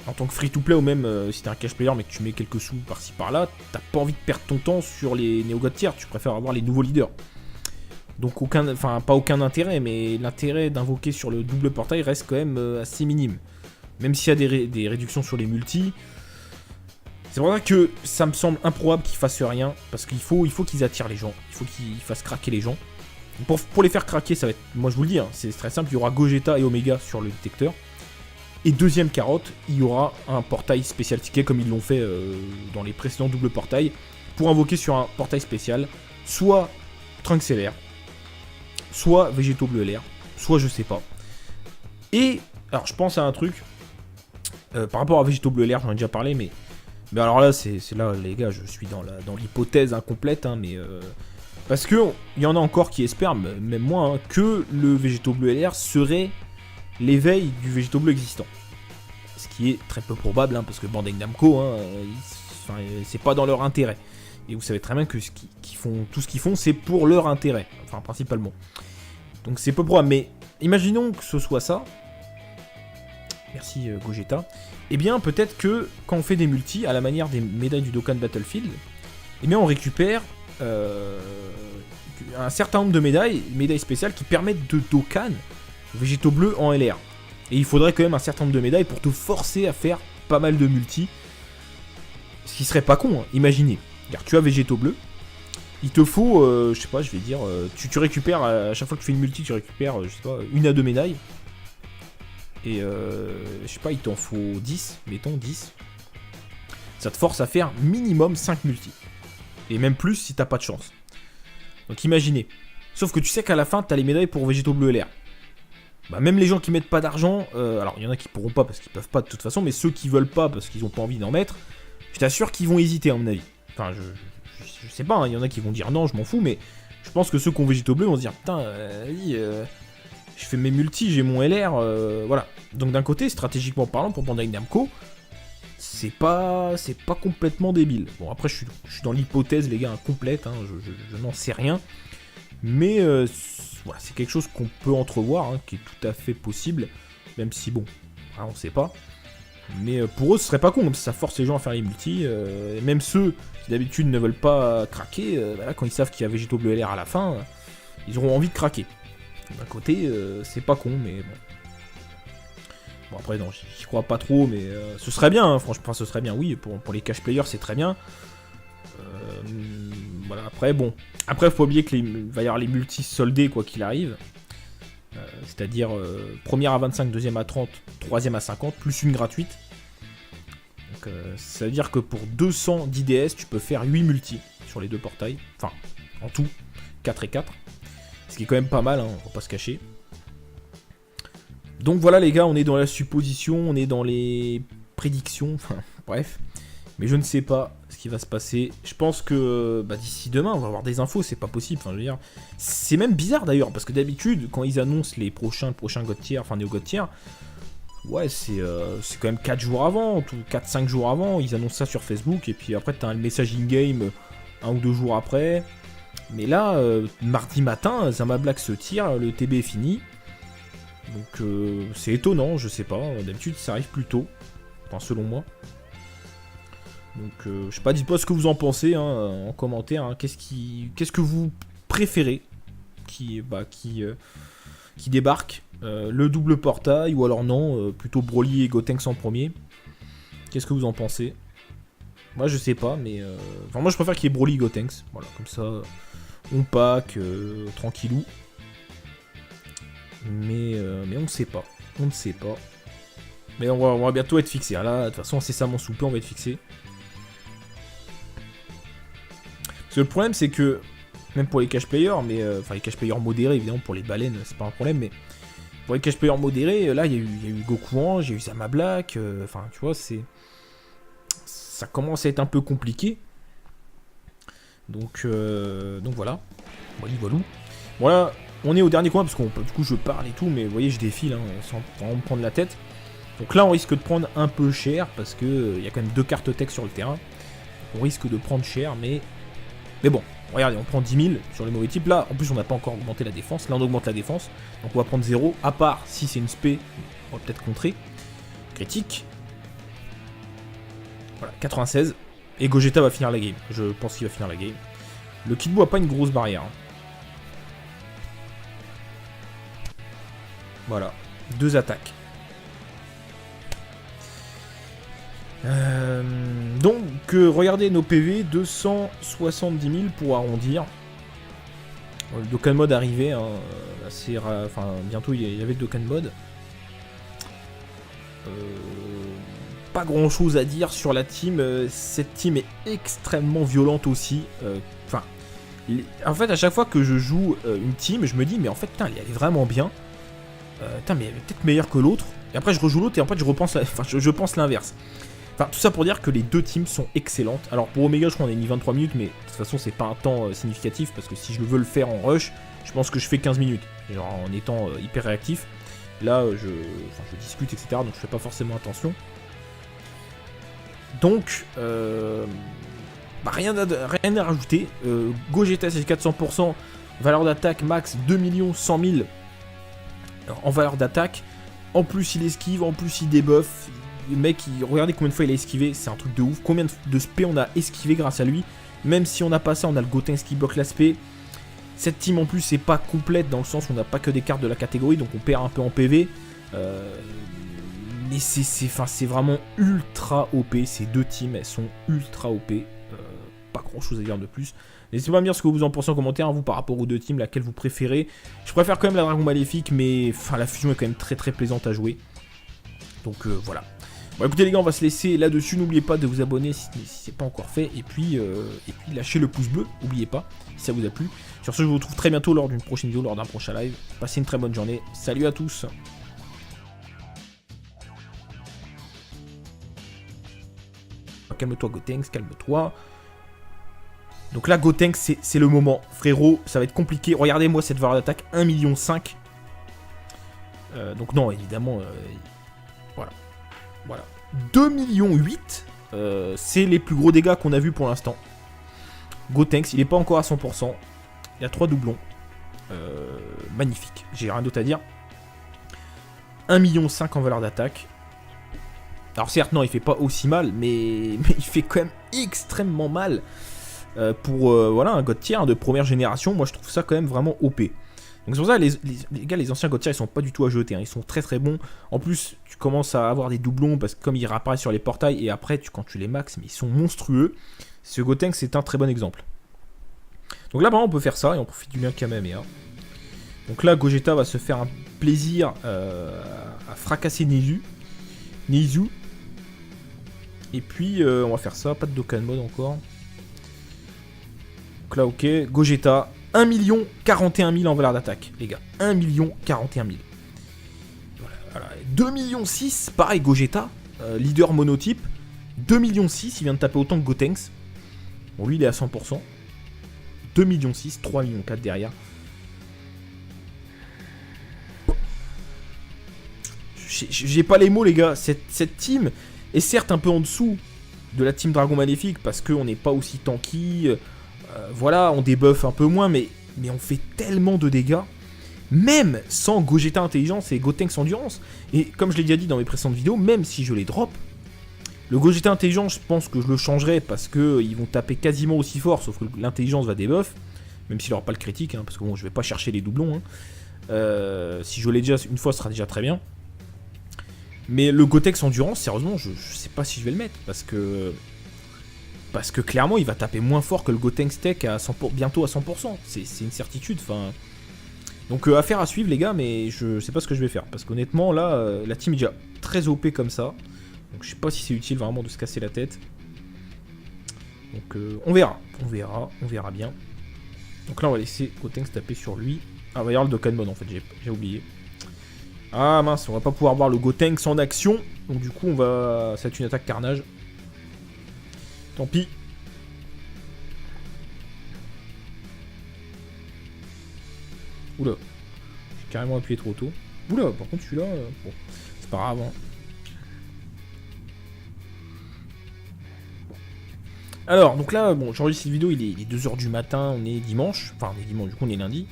en tant que free-to-play ou même si t'es un cash player mais que tu mets quelques sous par-ci par-là, t'as pas envie de perdre ton temps sur les néo-god tier, tu préfères avoir les nouveaux leaders. Donc pas aucun intérêt, mais l'intérêt d'invoquer sur le double portail reste quand même assez minime. Même s'il y a des réductions sur les multis, c'est pour ça que ça me semble improbable qu'ils fassent rien, parce qu'il faut qu'ils attirent les gens, il faut qu'ils fassent craquer les gens. Pour les faire craquer, ça va être, moi je vous le dis, hein, c'est très simple, il y aura Gogeta et Omega sur le détecteur. Et deuxième carotte, il y aura un portail spécial ticket comme ils l'ont fait dans les précédents doubles portails, pour invoquer sur un portail spécial, soit Trunks LR, soit Végéto Bleu LR, soit je sais pas. Et, alors je pense à un truc, par rapport à Végéto Bleu LR, j'en ai déjà parlé, mais alors là, c'est là les gars, je suis dans l'hypothèse incomplète, hein, mais... parce que il y en a encore qui espèrent, même moi, hein, que le Végéto Bleu LR serait l'éveil du Végéto Bleu existant. Ce qui est très peu probable, hein, parce que Bandai Namco, hein, c'est pas dans leur intérêt. Et vous savez très bien que tout ce qu'ils font, c'est pour leur intérêt, enfin principalement. Donc c'est peu probable, mais imaginons que ce soit ça. Merci Gogeta. Eh bien peut-être que quand on fait des multis, à la manière des médailles du Dokkan Battlefield, eh bien on récupère un certain nombre de médailles spéciales qui permettent de Dokkan Végéto Bleu en LR. Et il faudrait quand même un certain nombre de médailles pour te forcer à faire pas mal de multis. Ce qui serait pas con, hein. Imaginez. Car tu as Végéto Bleu, il te faut, je sais pas, je vais dire, tu récupères, à chaque fois que tu fais une multi, tu récupères, je sais pas, 1 à 2 médailles. Et je sais pas, il t'en faut 10, mettons 10. Ça te force à faire minimum 5 multis. Et même plus si t'as pas de chance. Donc imaginez. Sauf que tu sais qu'à la fin, t'as les médailles pour Végéto Bleu LR. Bah même les gens qui mettent pas d'argent, alors il y en a qui pourront pas parce qu'ils peuvent pas de toute façon, mais ceux qui veulent pas parce qu'ils ont pas envie d'en mettre, je t'assure qu'ils vont hésiter à mon avis. Enfin, je sais pas, il y en a qui vont dire non, je m'en fous, mais je pense que ceux qui ont Végéto Bleu vont se dire putain, je fais mes multis, j'ai mon LR, voilà. Donc d'un côté, stratégiquement parlant, pour Bandai Namco, c'est pas complètement débile. Bon, après, je suis dans l'hypothèse, les gars, incomplète, hein, je n'en sais rien. Mais voilà, c'est quelque chose qu'on peut entrevoir, hein, qui est tout à fait possible, même si bon, on sait pas. Mais pour eux, ce serait pas con, ça force les gens à faire les multis. Et même ceux qui d'habitude ne veulent pas craquer, là, quand ils savent qu'il y a Végéto Bleu LR à la fin, ils auront envie de craquer. D'un côté, c'est pas con, mais bon. Bon, après, non, j'y crois pas trop, mais ce serait bien, hein, franchement, ce serait bien, oui, pour les cash players, c'est très bien. Voilà, après, bon. Après, faut pas oublier qu'il va y avoir les multis soldés, quoi qu'il arrive. C'est-à-dire première à 25, deuxième à 30, troisième à 50, plus une gratuite. Donc ça veut dire que pour 200 d'IDS, tu peux faire 8 multis sur les deux portails. Enfin, en tout, 4 et 4. Ce qui est quand même pas mal, hein, on va pas se cacher. Donc voilà les gars, on est dans la supposition, on est dans les prédictions, enfin bref. Mais je ne sais pas ce qui va se passer. Je pense que d'ici demain, on va avoir des infos, c'est pas possible. Enfin, je veux dire, c'est même bizarre d'ailleurs, parce que d'habitude, quand ils annoncent le prochain God Tier, enfin Néo God Tier, ouais, c'est quand même 4 jours avant, 4-5 jours avant, ils annoncent ça sur Facebook, et puis après, t'as le message in-game 1 ou 2 jours après. Mais là, mardi matin, Zama Black se tire, le TB est fini. Donc, c'est étonnant, je sais pas. D'habitude, ça arrive plus tôt. Enfin, selon moi. Donc, je sais pas, dites-moi ce que vous en pensez hein, en commentaire. Hein. Qu'est-ce que vous préférez qui débarque le double portail ou alors non, plutôt Broly et Gotenks en premier. Qu'est-ce que vous en pensez? Moi, je sais pas, mais enfin, moi, je préfère qu'il y ait Broly et Gotenks. Voilà, comme ça, on pack tranquillou. Mais on ne sait pas. On ne sait pas. Mais on va bientôt être fixé. Là, de toute façon, incessamment sous peu, on va être fixé. Parce que le problème, c'est que, même pour les cash players, mais enfin les cash players modérés, évidemment, pour les baleines, c'est pas un problème, mais pour les cash players modérés, là, il y a eu Goku Ange, il y a eu Zama Black, enfin, tu vois, ça commence à être un peu compliqué. Donc voilà. Voilà. Voilà. On est au dernier coin parce que du coup je parle et tout, mais vous voyez je défile hein, sans vraiment me prendre la tête. Donc là on risque de prendre un peu cher parce que il y a quand même 2 cartes tech sur le terrain. On risque de prendre cher, mais bon, regardez, on prend 10 000 sur les mauvais types. Là, en plus, on n'a pas encore augmenté la défense. Là, on augmente la défense. Donc, on va prendre 0. À part si c'est une spé, on va peut-être contrer. Critique. Voilà, 96. Et Gogeta va finir la game. Je pense qu'il va finir la game. Le Kidbo a pas une grosse barrière. Hein. Voilà, 2 attaques. Donc, regardez nos PV, 270 000 pour arrondir. Le Dokkan Mode arrivait, hein, enfin, bientôt il y avait le Dokkan Mode. Pas grand chose à dire sur la team, cette team est extrêmement violente aussi. Enfin, en fait, à chaque fois que je joue une team, je me dis, mais en fait, putain, elle est vraiment bien. Putain, mais elle est peut-être meilleure que l'autre. Et après, je rejoue l'autre et en fait, je pense l'inverse. Enfin, tout ça pour dire que les deux teams sont excellentes. Alors, pour Omega, je crois qu'on a mis 23 minutes, mais de toute façon, c'est pas un temps significatif, parce que si je veux le faire en rush, je pense que je fais 15 minutes, genre en étant hyper réactif. Là, je discute, etc., donc je fais pas forcément attention. Donc, rien à rajouter. Gogeta, c'est 400%, valeur d'attaque max 2 100 000 en valeur d'attaque. En plus, il esquive, en plus, il débuff. Le mec, regardez combien de fois il a esquivé, c'est un truc de ouf. Combien de spé on a esquivé grâce à lui. Même si on n'a pas ça, on a le Gotenks qui bloque la spé. Cette team en plus c'est pas complète dans le sens où on n'a pas que des cartes de la catégorie, donc on perd un peu en PV. Mais c'est vraiment ultra OP. Ces deux teams, elles sont ultra OP. Pas grand chose à dire de plus. N'hésitez pas à me dire ce que vous en pensez en commentaire, vous, par rapport aux deux teams, laquelle vous préférez. Je préfère quand même la Dragon Maléfique, mais enfin, la fusion est quand même très très plaisante à jouer. Donc voilà. Bon, écoutez les gars, on va se laisser là-dessus. N'oubliez pas de vous abonner si c'est pas encore fait. Et puis lâchez le pouce bleu, n'oubliez pas, si ça vous a plu. Sur ce, je vous retrouve très bientôt lors d'une prochaine vidéo, lors d'un prochain live. Passez une très bonne journée. Salut à tous. Calme-toi Gotenks, calme-toi. Donc là, Gotenks, c'est le moment. Frérot, ça va être compliqué. Regardez-moi cette valeur d'attaque, 1,5 million. Donc non, évidemment, voilà. 2,8 millions, c'est les plus gros dégâts qu'on a vus pour l'instant. Gotenks, il n'est pas encore à 100%. Il y a 3 doublons. Magnifique, j'ai rien d'autre à dire. 1,5 million en valeur d'attaque. Alors certes, non, il fait pas aussi mal, mais il fait quand même extrêmement mal. Pour voilà, un God tier de première génération, moi je trouve ça quand même vraiment OP. Donc c'est pour ça, les gars, les anciens God tier, ils sont pas du tout à jeter, hein. Ils sont très très bons. En plus, tu commences à avoir des doublons, parce que comme ils réapparaissent sur les portails, et après, quand tu les max, mais ils sont monstrueux. Ce Gotenks, c'est un très bon exemple. Donc là, on peut faire ça, et on profite du lien Kamehameha. Donc là, Gogeta va se faire un plaisir à fracasser Neizu. Et puis, on va faire ça, pas de Dokkan Mode encore. Donc là, ok, Gogeta, 1 041 000 en valeur d'attaque, les gars. 1 041 000. Voilà. 2 millions 6, pareil, Gogeta, leader monotype. 2 millions 6, il vient de taper autant que Gotenks. Bon, lui, il est à 100%. 2 millions 6, 3 millions 4 derrière. J'ai pas les mots, les gars. Cette team est certes un peu en dessous de la team Dragon Maléfique parce qu'on n'est pas aussi tanky. Voilà, on débuffe un peu moins, mais on fait tellement de dégâts, même sans Gogeta Intelligence et Gotenks Endurance. Et comme je l'ai déjà dit dans mes précédentes vidéos, même si je les drop, le Gogeta Intelligence, je pense que je le changerai parce qu'ils vont taper quasiment aussi fort, sauf que l'intelligence va débuff, même s'il n'aura pas le critique, hein, parce que bon, je vais pas chercher les doublons. Hein. Si je l'ai déjà une fois, ce sera déjà très bien. Mais le Gotenks Endurance, sérieusement, je sais pas si je vais le mettre, parce que clairement, il va taper moins fort que le Gotenks Tech bientôt à 100%. C'est une certitude. Enfin, donc, affaire à suivre, les gars, mais je sais pas ce que je vais faire. Parce qu'honnêtement, là, la team est déjà très OP comme ça. Donc, je sais pas si c'est utile vraiment de se casser la tête. Donc, on verra bien. Donc là, on va laisser Gotenks taper sur lui. Ah, on va y avoir le Dokkan Mode, en fait, j'ai oublié. Ah mince, on va pas pouvoir voir le Gotenks en action. Donc, du coup, ça va être une attaque carnage. Tant pis. Oula. J'ai carrément appuyé trop tôt. Oula, par contre celui-là, bon, c'est pas grave. Hein. Alors, donc là, bon, j'enregistre cette vidéo, il est 2h du matin, on est dimanche. Enfin, on est dimanche, du coup, on est lundi.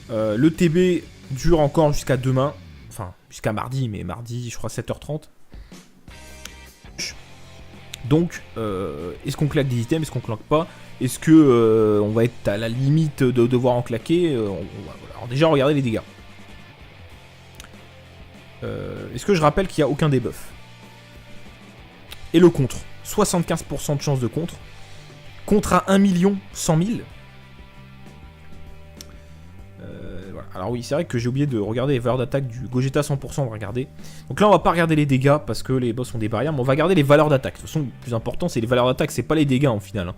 Le TB dure encore jusqu'à demain. Enfin, jusqu'à mardi, mais mardi, je crois, 7h30. Donc, est-ce qu'on claque des items, est-ce qu'on claque pas? Est-ce que on va être à la limite de devoir en claquer? Alors déjà, regardez les dégâts. Est-ce que je rappelle qu'il n'y a aucun debuff? Et le contre, 75% de chance de contre. Contre à 1 100 000. Voilà. Alors oui, c'est vrai que j'ai oublié de regarder les valeurs d'attaque du Gogeta 100%, on va regarder. Donc là, on va pas regarder les dégâts, parce que les boss ont des barrières, mais on va regarder les valeurs d'attaque. De toute façon, le plus important, c'est les valeurs d'attaque, c'est pas les dégâts en final. Hein.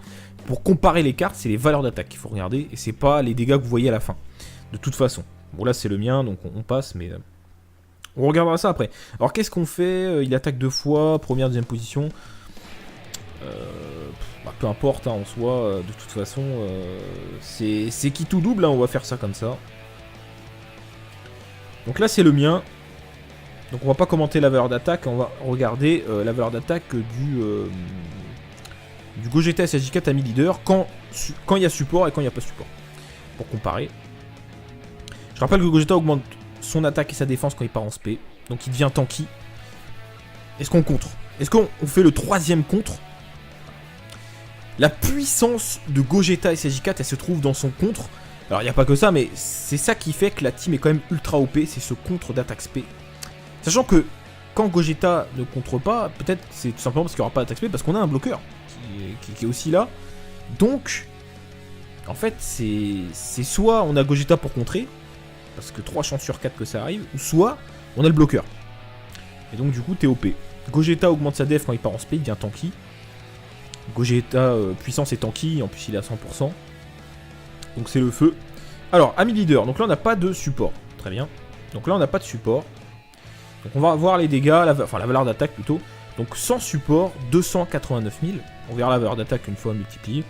Pour comparer les cartes, c'est les valeurs d'attaque qu'il faut regarder, et c'est pas les dégâts que vous voyez à la fin. De toute façon. Bon là, c'est le mien, donc on passe, mais... on regardera ça après. Alors qu'est-ce qu'on fait? Il attaque 2 fois, première, deuxième position. Peu importe, hein, en soi, de toute façon, c'est qui tout double, hein, on va faire ça comme ça. Donc là c'est le mien. Donc on va pas commenter la valeur d'attaque, on va regarder la valeur d'attaque du Gogeta SSJ4 à mi-leader quand il y a support et quand il n'y a pas support. Pour comparer. Je rappelle que Gogeta augmente son attaque et sa défense quand il part en SP. Donc il devient tanky. Est-ce qu'on contre? Est-ce qu'on fait le troisième contre? La puissance de Gogeta SSJ4, elle se trouve dans son contre. Alors il n'y a pas que ça, mais c'est ça qui fait que la team est quand même ultra OP, c'est ce contre d'attaque SP. Sachant que quand Gogeta ne contre pas, peut-être c'est tout simplement parce qu'il n'y aura pas d'attaque SP, parce qu'on a un bloqueur qui est aussi là. Donc, en fait, c'est soit on a Gogeta pour contrer, parce que 3 chances sur 4 que ça arrive, ou soit on a le bloqueur. Et donc du coup t'es OP. Gogeta augmente sa def quand il part en SP, il devient tanky. Gogeta puissance et tanky, en plus il est à 100%. Donc c'est le feu. Alors, ami leader, donc là on n'a pas de support. Très bien. Donc là on n'a pas de support. Donc on va voir les dégâts, enfin la valeur d'attaque plutôt. Donc sans support, 289 000. On verra la valeur d'attaque une fois multipliée.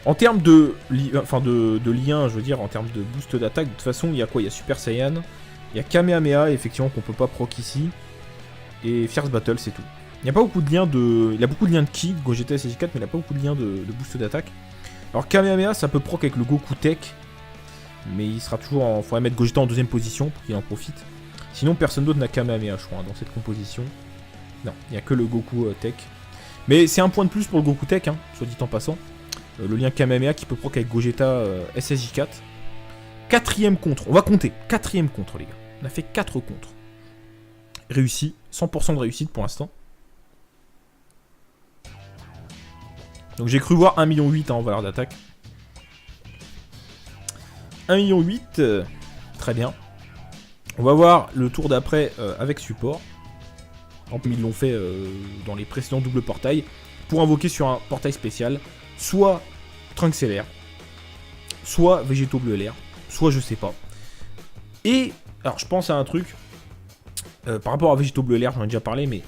En termes de lien, je veux dire, en termes de boost d'attaque, de toute façon, il y a quoi? Il y a Super Saiyan, il y a Kamehameha, effectivement, qu'on peut pas proc ici. Et Fierce Battle, c'est tout. Il n'y a pas beaucoup de liens de... Il a beaucoup de liens de ki, Gogeta SSJ4, mais il n'a pas beaucoup de liens de boost d'attaque. Alors Kamehameha, ça peut proc avec le Goku Tech. Mais il sera toujours en... Faudrait mettre Gogeta en deuxième position pour qu'il en profite. Sinon, personne d'autre n'a Kamehameha, je crois, hein, dans cette composition. Non, il n'y a que le Goku Tech. Mais c'est un point de plus pour le Goku Tech, hein, soit dit en passant. Le lien Kamehameha qui peut proc avec Gogeta SSJ4. Quatrième contre, on va compter. Quatrième contre, les gars. On a fait 4 contres. Réussi, 100% de réussite pour l'instant. Donc j'ai cru voir 1,8 million hein, en valeur d'attaque. 1,8 million, très bien. On va voir le tour d'après avec support. Comme ils l'ont fait dans les précédents doubles portails. Pour invoquer sur un portail spécial, soit Trunks LR, soit Végétaux Bleu LR, soit je sais pas. Et, alors je pense à un truc, par rapport à Végétaux Bleu LR, j'en ai déjà parlé, mais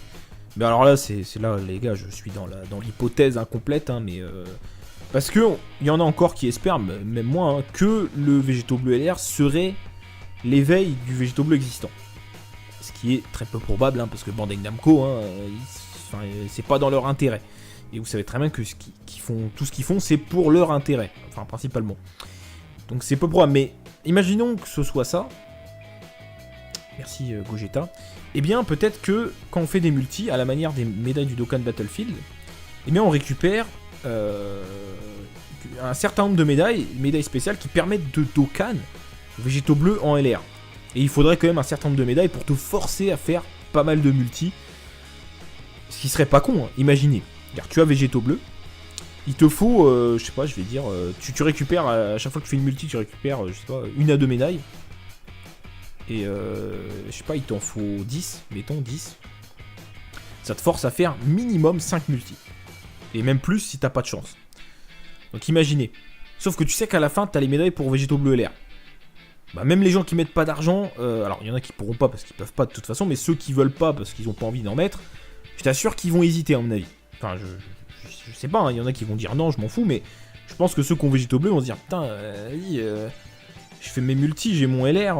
alors là, c'est là, les gars, je suis dans l'hypothèse incomplète, hein, mais... parce que il y en a encore qui espèrent, même moi, hein, que le Végétaux Bleu LR serait l'éveil du Végétaux Bleu existant. Ce qui est très peu probable, hein, parce que Bandai Namco, hein, c'est pas dans leur intérêt. Et vous savez très bien que tout ce qu'ils font, c'est pour leur intérêt, enfin principalement. Donc c'est peu probable, mais imaginons que ce soit ça. Merci Gogeta. Eh bien peut-être que quand on fait des multis, à la manière des médailles du Dokkan Battlefield, eh bien on récupère un certain nombre de médailles spéciales qui permettent de Dokkan Végétaux Bleus en LR. Et il faudrait quand même un certain nombre de médailles pour te forcer à faire pas mal de multis. Ce qui serait pas con, hein. Imaginez. Car tu as Végétaux Bleus, il te faut, je sais pas, je vais dire, tu récupères, à chaque fois que tu fais une multi, tu récupères, je sais pas, 1 à 2 médailles. Et je sais pas, il t'en faut 10, mettons 10. Ça te force à faire minimum 5 multis. Et même plus si t'as pas de chance. Donc imaginez. Sauf que tu sais qu'à la fin, t'as les médailles pour Végétaux Bleus LR. Bah, même les gens qui mettent pas d'argent, alors il y en a qui pourront pas parce qu'ils peuvent pas de toute façon, mais ceux qui veulent pas parce qu'ils ont pas envie d'en mettre, je t'assure qu'ils vont hésiter à mon avis. Enfin, je sais pas, hein, il y en a qui vont dire non, je m'en fous, mais je pense que ceux qui ont Végétaux Bleus vont se dire putain, je fais mes multis, j'ai mon LR,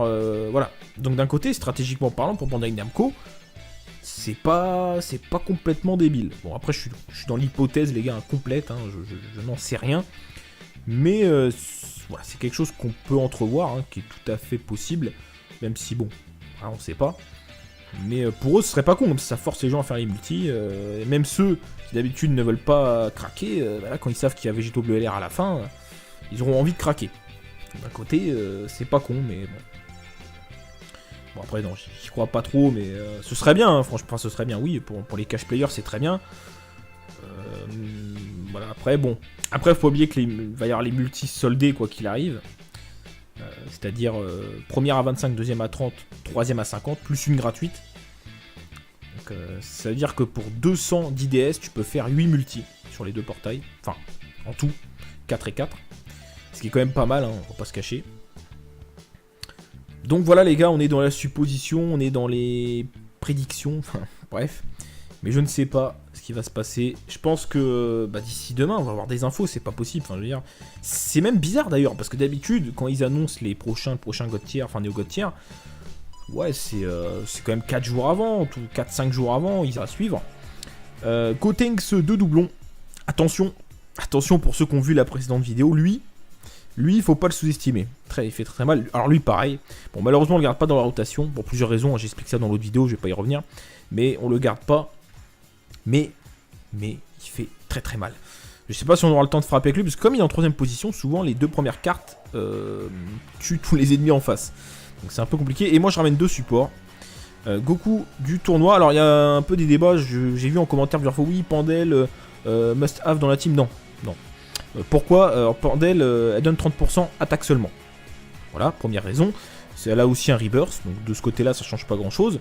voilà. Donc d'un côté, stratégiquement parlant, pour Bandai Namco, c'est pas complètement débile. Bon, après, je suis dans l'hypothèse, les gars, incomplète, hein, je n'en sais rien. Mais voilà, c'est quelque chose qu'on peut entrevoir, hein, qui est tout à fait possible, même si, bon, hein, on sait pas. Mais pour eux, ce serait pas con, comme ça force les gens à faire les multis. Et même ceux qui d'habitude ne veulent pas craquer, voilà, quand ils savent qu'il y a Végéto Bleu LR à la fin, ils auront envie de craquer. D'un côté, c'est pas con, mais bon. Bon, après, non, j'y crois pas trop, mais ce serait bien, hein, franchement, ce serait bien, oui, pour les cash players, c'est très bien. Voilà, après, bon. Après, faut pas oublier qu'il va y avoir les multis soldés, quoi qu'il arrive. C'est-à-dire première à 25, deuxième à 30, troisième à 50, plus une gratuite. Donc, ça veut dire que pour 200 d'IDS, tu peux faire 8 multis sur les deux portails. Enfin, en tout, 4 et 4. Ce qui est quand même pas mal, hein, on va pas se cacher. Donc voilà les gars, on est dans la supposition, on est dans les prédictions, enfin bref. Mais je ne sais pas ce qui va se passer. Je pense que d'ici demain, on va avoir des infos, c'est pas possible. Enfin, je veux dire, c'est même bizarre d'ailleurs, parce que d'habitude, quand ils annoncent les prochains God Tier, enfin Néo God Tier, ouais, c'est quand même 4 jours avant, 4-5 jours avant, ils vont suivre. Gotenks 2 doublons. Attention pour ceux qui ont vu la précédente vidéo, lui, il faut pas le sous-estimer. Il fait très mal. Alors lui, pareil. Bon, malheureusement, on le garde pas dans la rotation, pour plusieurs raisons. J'explique ça dans l'autre vidéo, je vais pas y revenir. Mais on le garde pas. Mais il fait très très mal. Je sais pas si on aura le temps de frapper avec lui, parce que comme il est en 3ème position, souvent les 2 premières cartes tuent tous les ennemis en face. Donc c'est un peu compliqué. Et moi, je ramène 2 supports. Goku du tournoi. Alors il y a un peu des débats. J'ai vu en commentaire plusieurs fois, oui, Pandel must have dans la team. Non. Pourquoi Pandel, elle donne 30% attaque seulement. Voilà, première raison. Elle a aussi un rebirth, donc de ce côté-là, ça change pas grand-chose.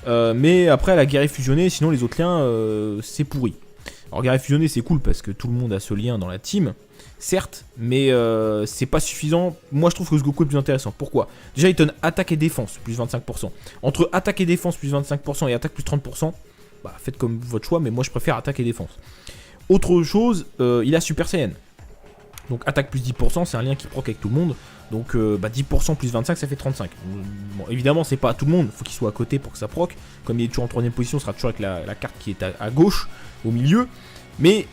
Mais après, elle a guerrier fusionné, sinon les autres liens, c'est pourri. Alors guerrier fusionné, c'est cool parce que tout le monde a ce lien dans la team, certes, mais c'est pas suffisant. Moi, je trouve que ce Goku est plus intéressant. Pourquoi? Déjà, il donne attaque et défense, plus 25%. Entre attaque et défense, plus 25%, et attaque plus 30%, faites comme votre choix, mais moi, je préfère attaque et défense. Autre chose, il a Super Saiyan. Donc attaque plus 10%, c'est un lien qui proc avec tout le monde. Donc 10% plus 25, ça fait 35. Bon, évidemment, c'est pas à tout le monde, il faut qu'il soit à côté pour que ça proc. Comme il est toujours en 3ème position, ce sera toujours avec la carte qui est à gauche, au milieu. Mais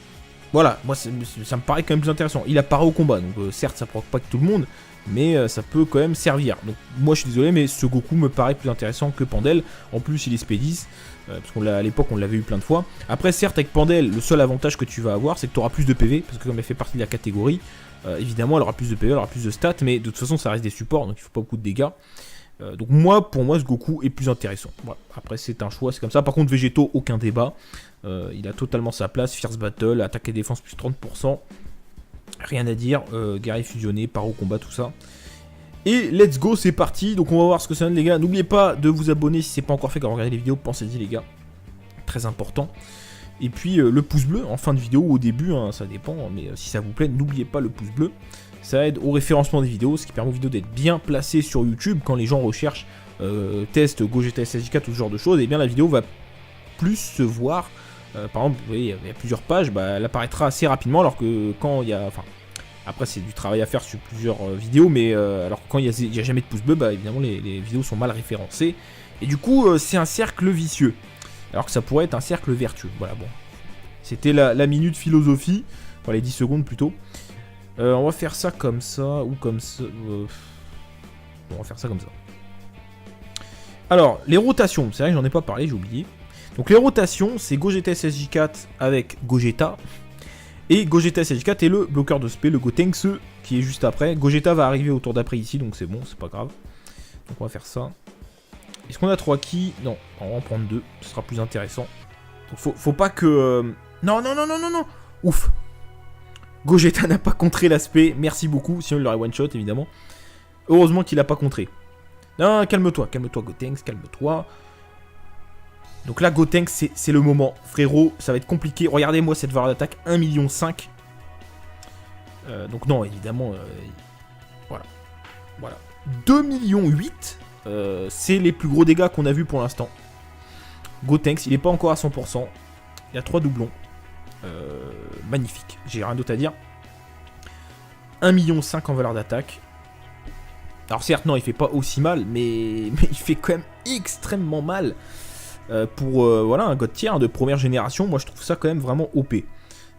voilà, moi ça me paraît quand même plus intéressant. Il apparaît au combat, donc certes ça proc pas avec tout le monde, mais ça peut quand même servir. Donc moi je suis désolé, mais ce Goku me paraît plus intéressant que Pandel. En plus il est Spédis, parce qu'à l'époque on l'avait eu plein de fois. Après certes avec Pandel, le seul avantage que tu vas avoir, c'est que tu auras plus de PV, parce que comme elle fait partie de la catégorie, évidemment elle aura plus de PV, elle aura plus de stats, mais de toute façon ça reste des supports, donc il faut pas beaucoup de dégâts. Donc pour moi ce Goku est plus intéressant. Voilà. Après c'est un choix, c'est comme ça. Par contre Végéto, aucun débat. Il a totalement sa place. Fierce Battle, attaque et défense plus 30%. Rien à dire. Guerrier fusionné, par au combat, tout ça. Et let's go, c'est parti. Donc on va voir ce que ça donne les gars. N'oubliez pas de vous abonner si c'est pas encore fait quand vous regardez les vidéos. Pensez-y les gars. Très important. Et puis le pouce bleu en fin de vidéo ou au début, hein, ça dépend. Mais si ça vous plaît, n'oubliez pas le pouce bleu. Ça aide au référencement des vidéos, ce qui permet aux vidéos d'être bien placées sur YouTube. Quand les gens recherchent test Gogeta SSJ4 ou ce genre de choses, et bien la vidéo va plus se voir. Par exemple, vous voyez, il y a plusieurs pages, elle apparaîtra assez rapidement, alors que quand il y a... Enfin, après c'est du travail à faire sur plusieurs vidéos, mais alors quand il y a jamais de pouce bleu, évidemment les vidéos sont mal référencées. Et du coup, c'est un cercle vicieux. Alors que ça pourrait être un cercle vertueux. Voilà, bon. C'était la minute philosophie. Enfin, les 10 secondes plutôt. On va faire ça comme ça, ou comme ça. Bon, on va faire ça comme ça. Alors, les rotations, c'est vrai que j'en ai pas parlé, j'ai oublié. Donc les rotations, c'est Gogeta SSJ4 avec Gogeta. Et Gogeta SSJ4 et le bloqueur de spé, le Gotenks, qui est juste après. Gogeta va arriver au tour d'après ici, donc c'est bon, c'est pas grave. Donc on va faire ça. Est-ce qu'on a 3 ki? Non, on va en prendre 2, ce sera plus intéressant. Donc faut pas que... Non. Ouf. Gogeta n'a pas contré l'aspect, merci beaucoup, sinon il l'aurait one shot évidemment. Heureusement qu'il a pas contré. Non, calme-toi Gotenks, calme-toi. Donc là, Gotenks, c'est le moment. Frérot, ça va être compliqué. Regardez-moi cette valeur d'attaque, 1,5 million. Donc non, évidemment, voilà. 2,8 millions, c'est les plus gros dégâts qu'on a vus pour l'instant. Gotenks, il n'est pas encore à 100%. Il y a 3 doublons. Magnifique, j'ai rien d'autre à dire. 1,5 million en valeur d'attaque. Alors certes, non, il fait pas aussi mal, mais il fait quand même extrêmement mal. pour voilà, un God tier de première génération. Moi je trouve ça quand même vraiment OP. Donc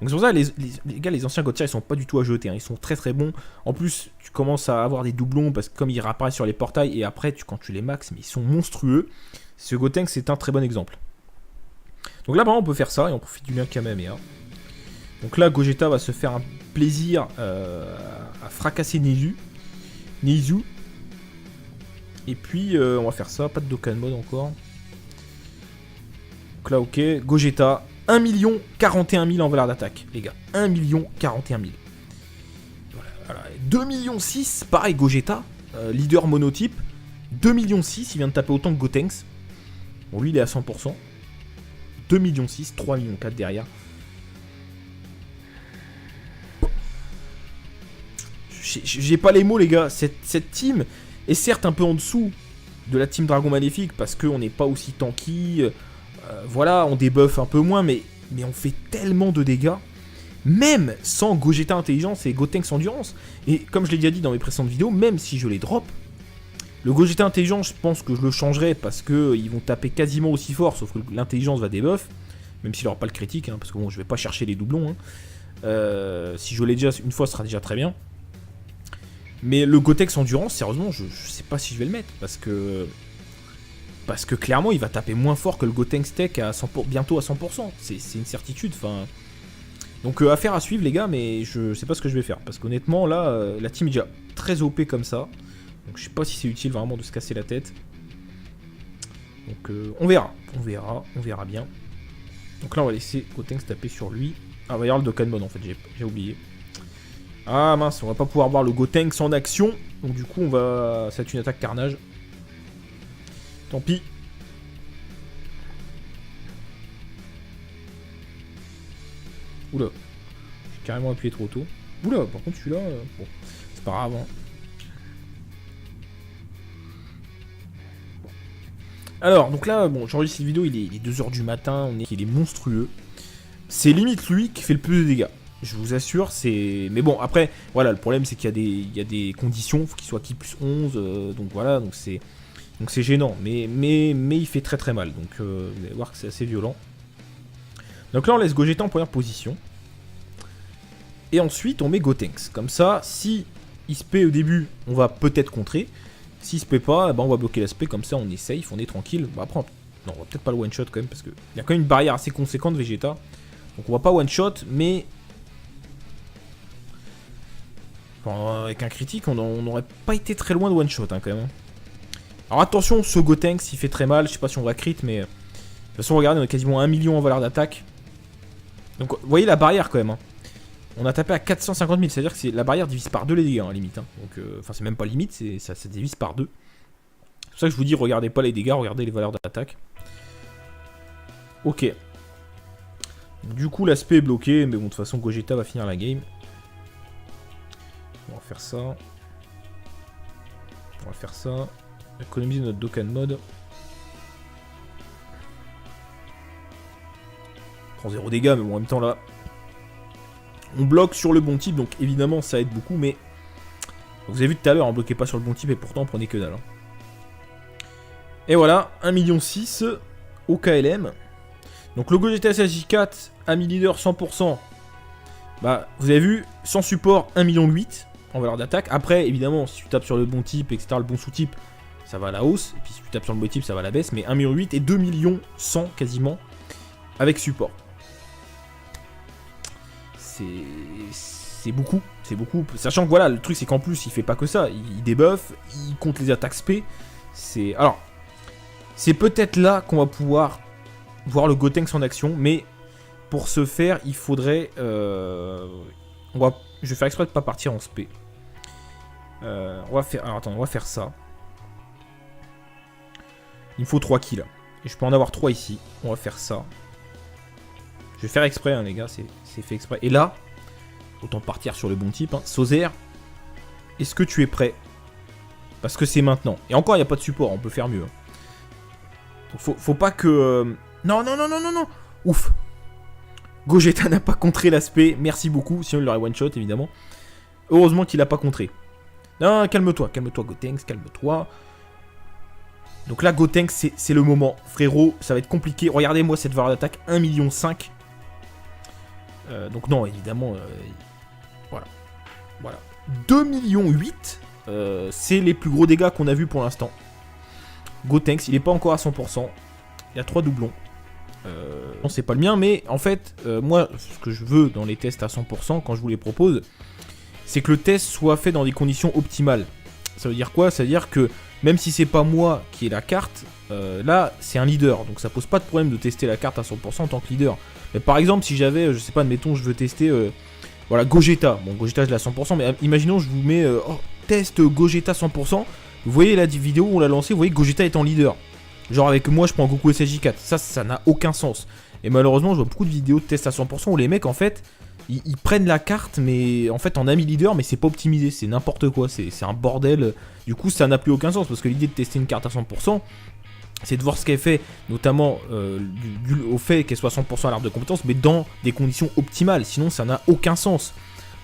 c'est pour ça les gars, les anciens God tier ils sont pas du tout à jeter, hein. Ils sont très très bons. En plus tu commences à avoir des doublons parce que comme ils réapparaissent sur les portails et après quand tu les max, mais ils sont monstrueux. Ce Gotenks c'est un très bon exemple. Donc là, on peut faire ça et on profite du lien Kamehameha. Donc là, Gogeta va se faire un plaisir à fracasser Neizu. Et puis, on va faire ça. Pas de Dokkan Mode encore. Donc là, ok. Gogeta, 1 041 000 en valeur d'attaque, les gars. 1 041 000. Voilà. 2 millions 6, pareil, Gogeta. Leader monotype. 2 millions 6, il vient de taper autant que Gotenks. Bon, lui, il est à 100%. 2 millions 6, 3 millions 4 derrière. J'ai pas les mots, les gars. Cette team est certes un peu en dessous de la team Dragon Maléfique parce qu'on n'est pas aussi tanky. Voilà, on débuffe un peu moins, mais on fait tellement de dégâts. Même sans Gogeta Intelligence et Gotenks Endurance. Et comme je l'ai déjà dit dans mes précédentes vidéos, même si je les drop, le Gogeta Intelligence, je pense que je le changerai parce qu'ils vont taper quasiment aussi fort, sauf que l'intelligence va débuff, même s'il n'aura pas le critique, hein, parce que bon, je vais pas chercher les doublons. Hein. Si je l'ai déjà une fois, ce sera déjà très bien. Mais le Gotenks Endurance, sérieusement, je sais pas si je vais le mettre, parce que clairement, il va taper moins fort que le Gotenks Tech à 100%, bientôt à 100%. C'est une certitude, enfin... Donc affaire à suivre, les gars, mais je sais pas ce que je vais faire, parce qu'honnêtement, là, la team est déjà très OP comme ça. Donc je sais pas si c'est utile vraiment de se casser la tête. Donc on verra bien. Donc là on va laisser Gotenks taper sur lui. Ah, va y avoir le Dokkan Mode en fait, j'ai oublié. Ah mince, on va pas pouvoir voir le Gotenks en action. Donc du coup on va... Ça va être une attaque carnage. Tant pis. Oula, j'ai carrément appuyé trop tôt. Oula, par contre celui-là, bon, c'est pas grave, hein. Alors, donc là, bon, j'enregistre cette vidéo, il est 2h du matin, il est monstrueux. C'est limite lui qui fait le plus de dégâts. Je vous assure, c'est... Mais bon, après, voilà, le problème c'est qu'il y a des conditions, faut qu'il soit qui plus 11, donc voilà, donc c'est gênant. Mais il fait très très mal, donc vous allez voir que c'est assez violent. Donc là, on laisse Gogeta en première position. Et ensuite, on met Gotenks. Comme ça, si il se paie au début, on va peut-être contrer. S'il se paie pas, on va bloquer l'aspect, comme ça on est safe, on est tranquille. Bon, après, non, on va peut-être pas le one-shot quand même, parce qu'il y a quand même une barrière assez conséquente Vegeta. Donc on va pas one-shot, mais... Enfin, avec un critique, on n'aurait pas été très loin de one-shot hein, quand même. Alors attention, ce Gotenks, il fait très mal, je sais pas si on va crit, mais... De toute façon, regardez, on a quasiment 1 million en valeur d'attaque. Donc, vous voyez la barrière quand même. Hein. On a tapé à 450 000, c'est-à-dire que la barrière divise par 2 les dégâts, hein, limite. Hein. Donc, enfin, c'est même pas limite, ça divise par 2. C'est pour ça que je vous dis, regardez pas les dégâts, regardez les valeurs d'attaque. Ok. Du coup, l'aspect est bloqué, mais bon, de toute façon, Gogeta va finir la game. On va faire ça. On va faire ça. Économiser notre Dokkan Mode. On prend 0 dégâts, mais bon, en même temps, là... On bloque sur le bon type, donc évidemment ça aide beaucoup, mais vous avez vu tout à l'heure, on bloquait pas sur le bon type et pourtant on prenait que dalle. Hein. Et voilà, 1,6 million au KLM. Donc le Gogeta SSJ4, ami leader 100%. Bah, vous avez vu, sans support 1,8 million en valeur d'attaque. Après, évidemment, si tu tapes sur le bon type, etc., le bon sous-type, ça va à la hausse. Et puis si tu tapes sur le bon type, ça va à la baisse. Mais 1,8 million et 2 millions 100 quasiment avec support. C'est beaucoup, sachant que voilà, le truc c'est qu'en plus il fait pas que ça, il débuffe, il compte les attaques spé, alors, c'est peut-être là qu'on va pouvoir voir le Gotenks en action, mais pour ce faire, il faudrait, je vais faire exprès de pas partir en spé, on va faire ça, il me faut 3 kills, et je peux en avoir 3 ici, on va faire ça. Je vais faire exprès, hein, les gars, c'est fait exprès. Et là, autant partir sur le bon type. Hein. Sauzer, est-ce que tu es prêt? Parce que c'est maintenant. Et encore, il n'y a pas de support, on peut faire mieux. Donc, faut pas que... Non. Ouf. Gogeta n'a pas contré l'aspect, merci beaucoup. Sinon, il aurait one-shot, évidemment. Heureusement qu'il n'a pas contré. Non, calme-toi, Gotenks, calme-toi. Donc là, Gotenks, c'est le moment. Frérot, ça va être compliqué. Regardez-moi cette valeur d'attaque, 1,5 million. Donc non, évidemment, voilà. 2,8 millions, c'est les plus gros dégâts qu'on a vus pour l'instant. Gotenks, il n'est pas encore à 100%. Il y a 3 doublons. Non, c'est pas le mien, mais en fait, moi, ce que je veux dans les tests à 100%, quand je vous les propose, c'est que le test soit fait dans des conditions optimales. Ça veut dire quoi? Ça veut dire que même si c'est pas moi qui ai la carte, là, c'est un leader. Donc ça pose pas de problème de tester la carte à 100% en tant que leader. Mais par exemple, si j'avais, je sais pas, admettons, je veux tester, voilà, Gogeta. Bon, Gogeta, je l'ai à 100%, mais imaginons, je vous mets, test Gogeta 100%. Vous voyez la vidéo où on l'a lancé, vous voyez que Gogeta est en leader. Genre avec moi, je prends Goku SSJ4. Ça n'a aucun sens. Et malheureusement, je vois beaucoup de vidéos de tests à 100% où les mecs, en fait, ils prennent la carte, mais en fait, en ami leader, mais c'est pas optimisé. C'est n'importe quoi. C'est un bordel. Du coup, ça n'a plus aucun sens. Parce que l'idée de tester une carte à 100%, c'est de voir ce qu'elle fait, notamment au fait qu'elle soit 100% à l'arbre de compétence, mais dans des conditions optimales. Sinon, ça n'a aucun sens.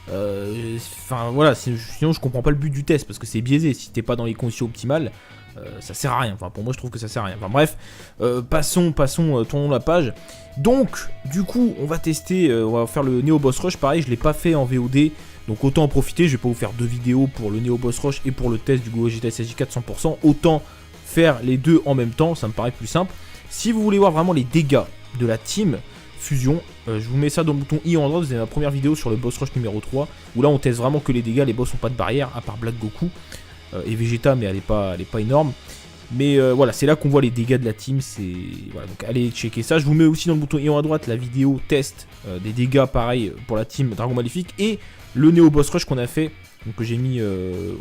Enfin voilà, sinon je comprends pas le but du test parce que c'est biaisé. Si t'es pas dans les conditions optimales, ça sert à rien. Enfin, pour moi, je trouve que ça sert à rien. Enfin, bref, passons, tournons la page. Donc, du coup, on va tester, on va faire le Neo Boss Rush. Pareil, je l'ai pas fait en VOD, donc autant en profiter. Je vais pas vous faire 2 vidéos pour le Neo Boss Rush et pour le test du Gogeta SSJ4 100%. Autant faire les deux en même temps, ça me paraît plus simple. Si vous voulez voir vraiment les dégâts de la team Fusion, je vous mets ça dans le bouton I en droite. Vous avez ma première vidéo sur le Boss Rush numéro 3, où là on teste vraiment que les dégâts. Les boss n'ont pas de barrière, à part Black Goku et Vegeta, mais elle est pas énorme. Mais voilà, c'est là qu'on voit les dégâts de la team. Voilà, donc allez checker ça. Je vous mets aussi dans le bouton I à droite la vidéo test des dégâts pareil pour la team Dragon Maléfique et le Neo Boss Rush qu'on a fait, donc que j'ai mis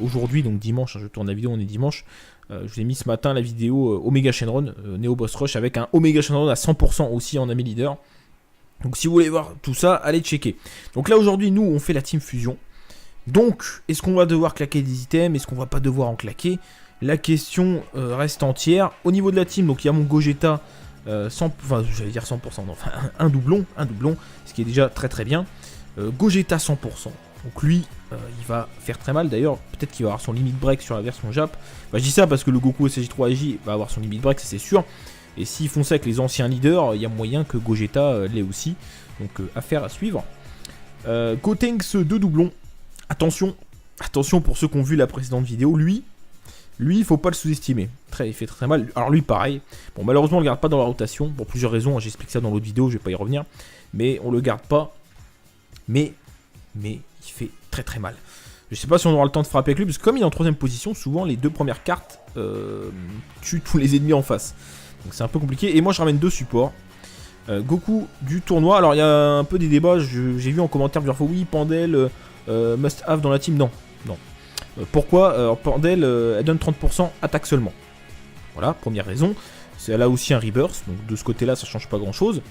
aujourd'hui, donc dimanche. Je tourne la vidéo, on est dimanche. Je vous ai mis ce matin la vidéo Omega Shenron, Neo Boss Rush avec un Omega Shenron à 100% aussi en ami leader. Donc si vous voulez voir tout ça, allez checker. Donc là aujourd'hui, nous on fait la team Fusion. Donc est-ce qu'on va devoir claquer des items? Est-ce qu'on va pas devoir en claquer? La question reste entière. Au niveau de la team, donc il y a mon Gogeta, enfin j'allais dire 100%, non, enfin un doublon, ce qui est déjà très bien. Gogeta 100%. Donc lui, il va faire très mal. D'ailleurs, peut-être qu'il va avoir son limit break sur la version Jap. Enfin, je dis ça parce que le Goku SSJ3AJ va avoir son limit break, ça c'est sûr. Et s'ils font ça avec les anciens leaders, il y a moyen que Gogeta l'ait aussi. Donc affaire à suivre. Gotenks 2 doublons. Attention pour ceux qui ont vu la précédente vidéo. Lui, il faut pas le sous-estimer. Il fait très mal. Alors lui, pareil. Bon, malheureusement, on le garde pas dans la rotation. Pour plusieurs raisons. J'explique ça dans l'autre vidéo, je vais pas y revenir. Mais on le garde pas. Mais il fait très mal. Je sais pas si on aura le temps de frapper avec lui. Parce que comme il est en 3ème position, souvent les 2 premières cartes tuent tous les ennemis en face. Donc c'est un peu compliqué. Et moi, je ramène 2 supports. Goku du tournoi. Alors il y a un peu des débats. J'ai vu en commentaire plusieurs fois. Oui, Pandel must have dans la team. Non. Pourquoi Pandel, elle donne 30% attaque seulement. Voilà, première raison. Elle a aussi un rebirth, donc de ce côté-là, ça change pas grand-chose.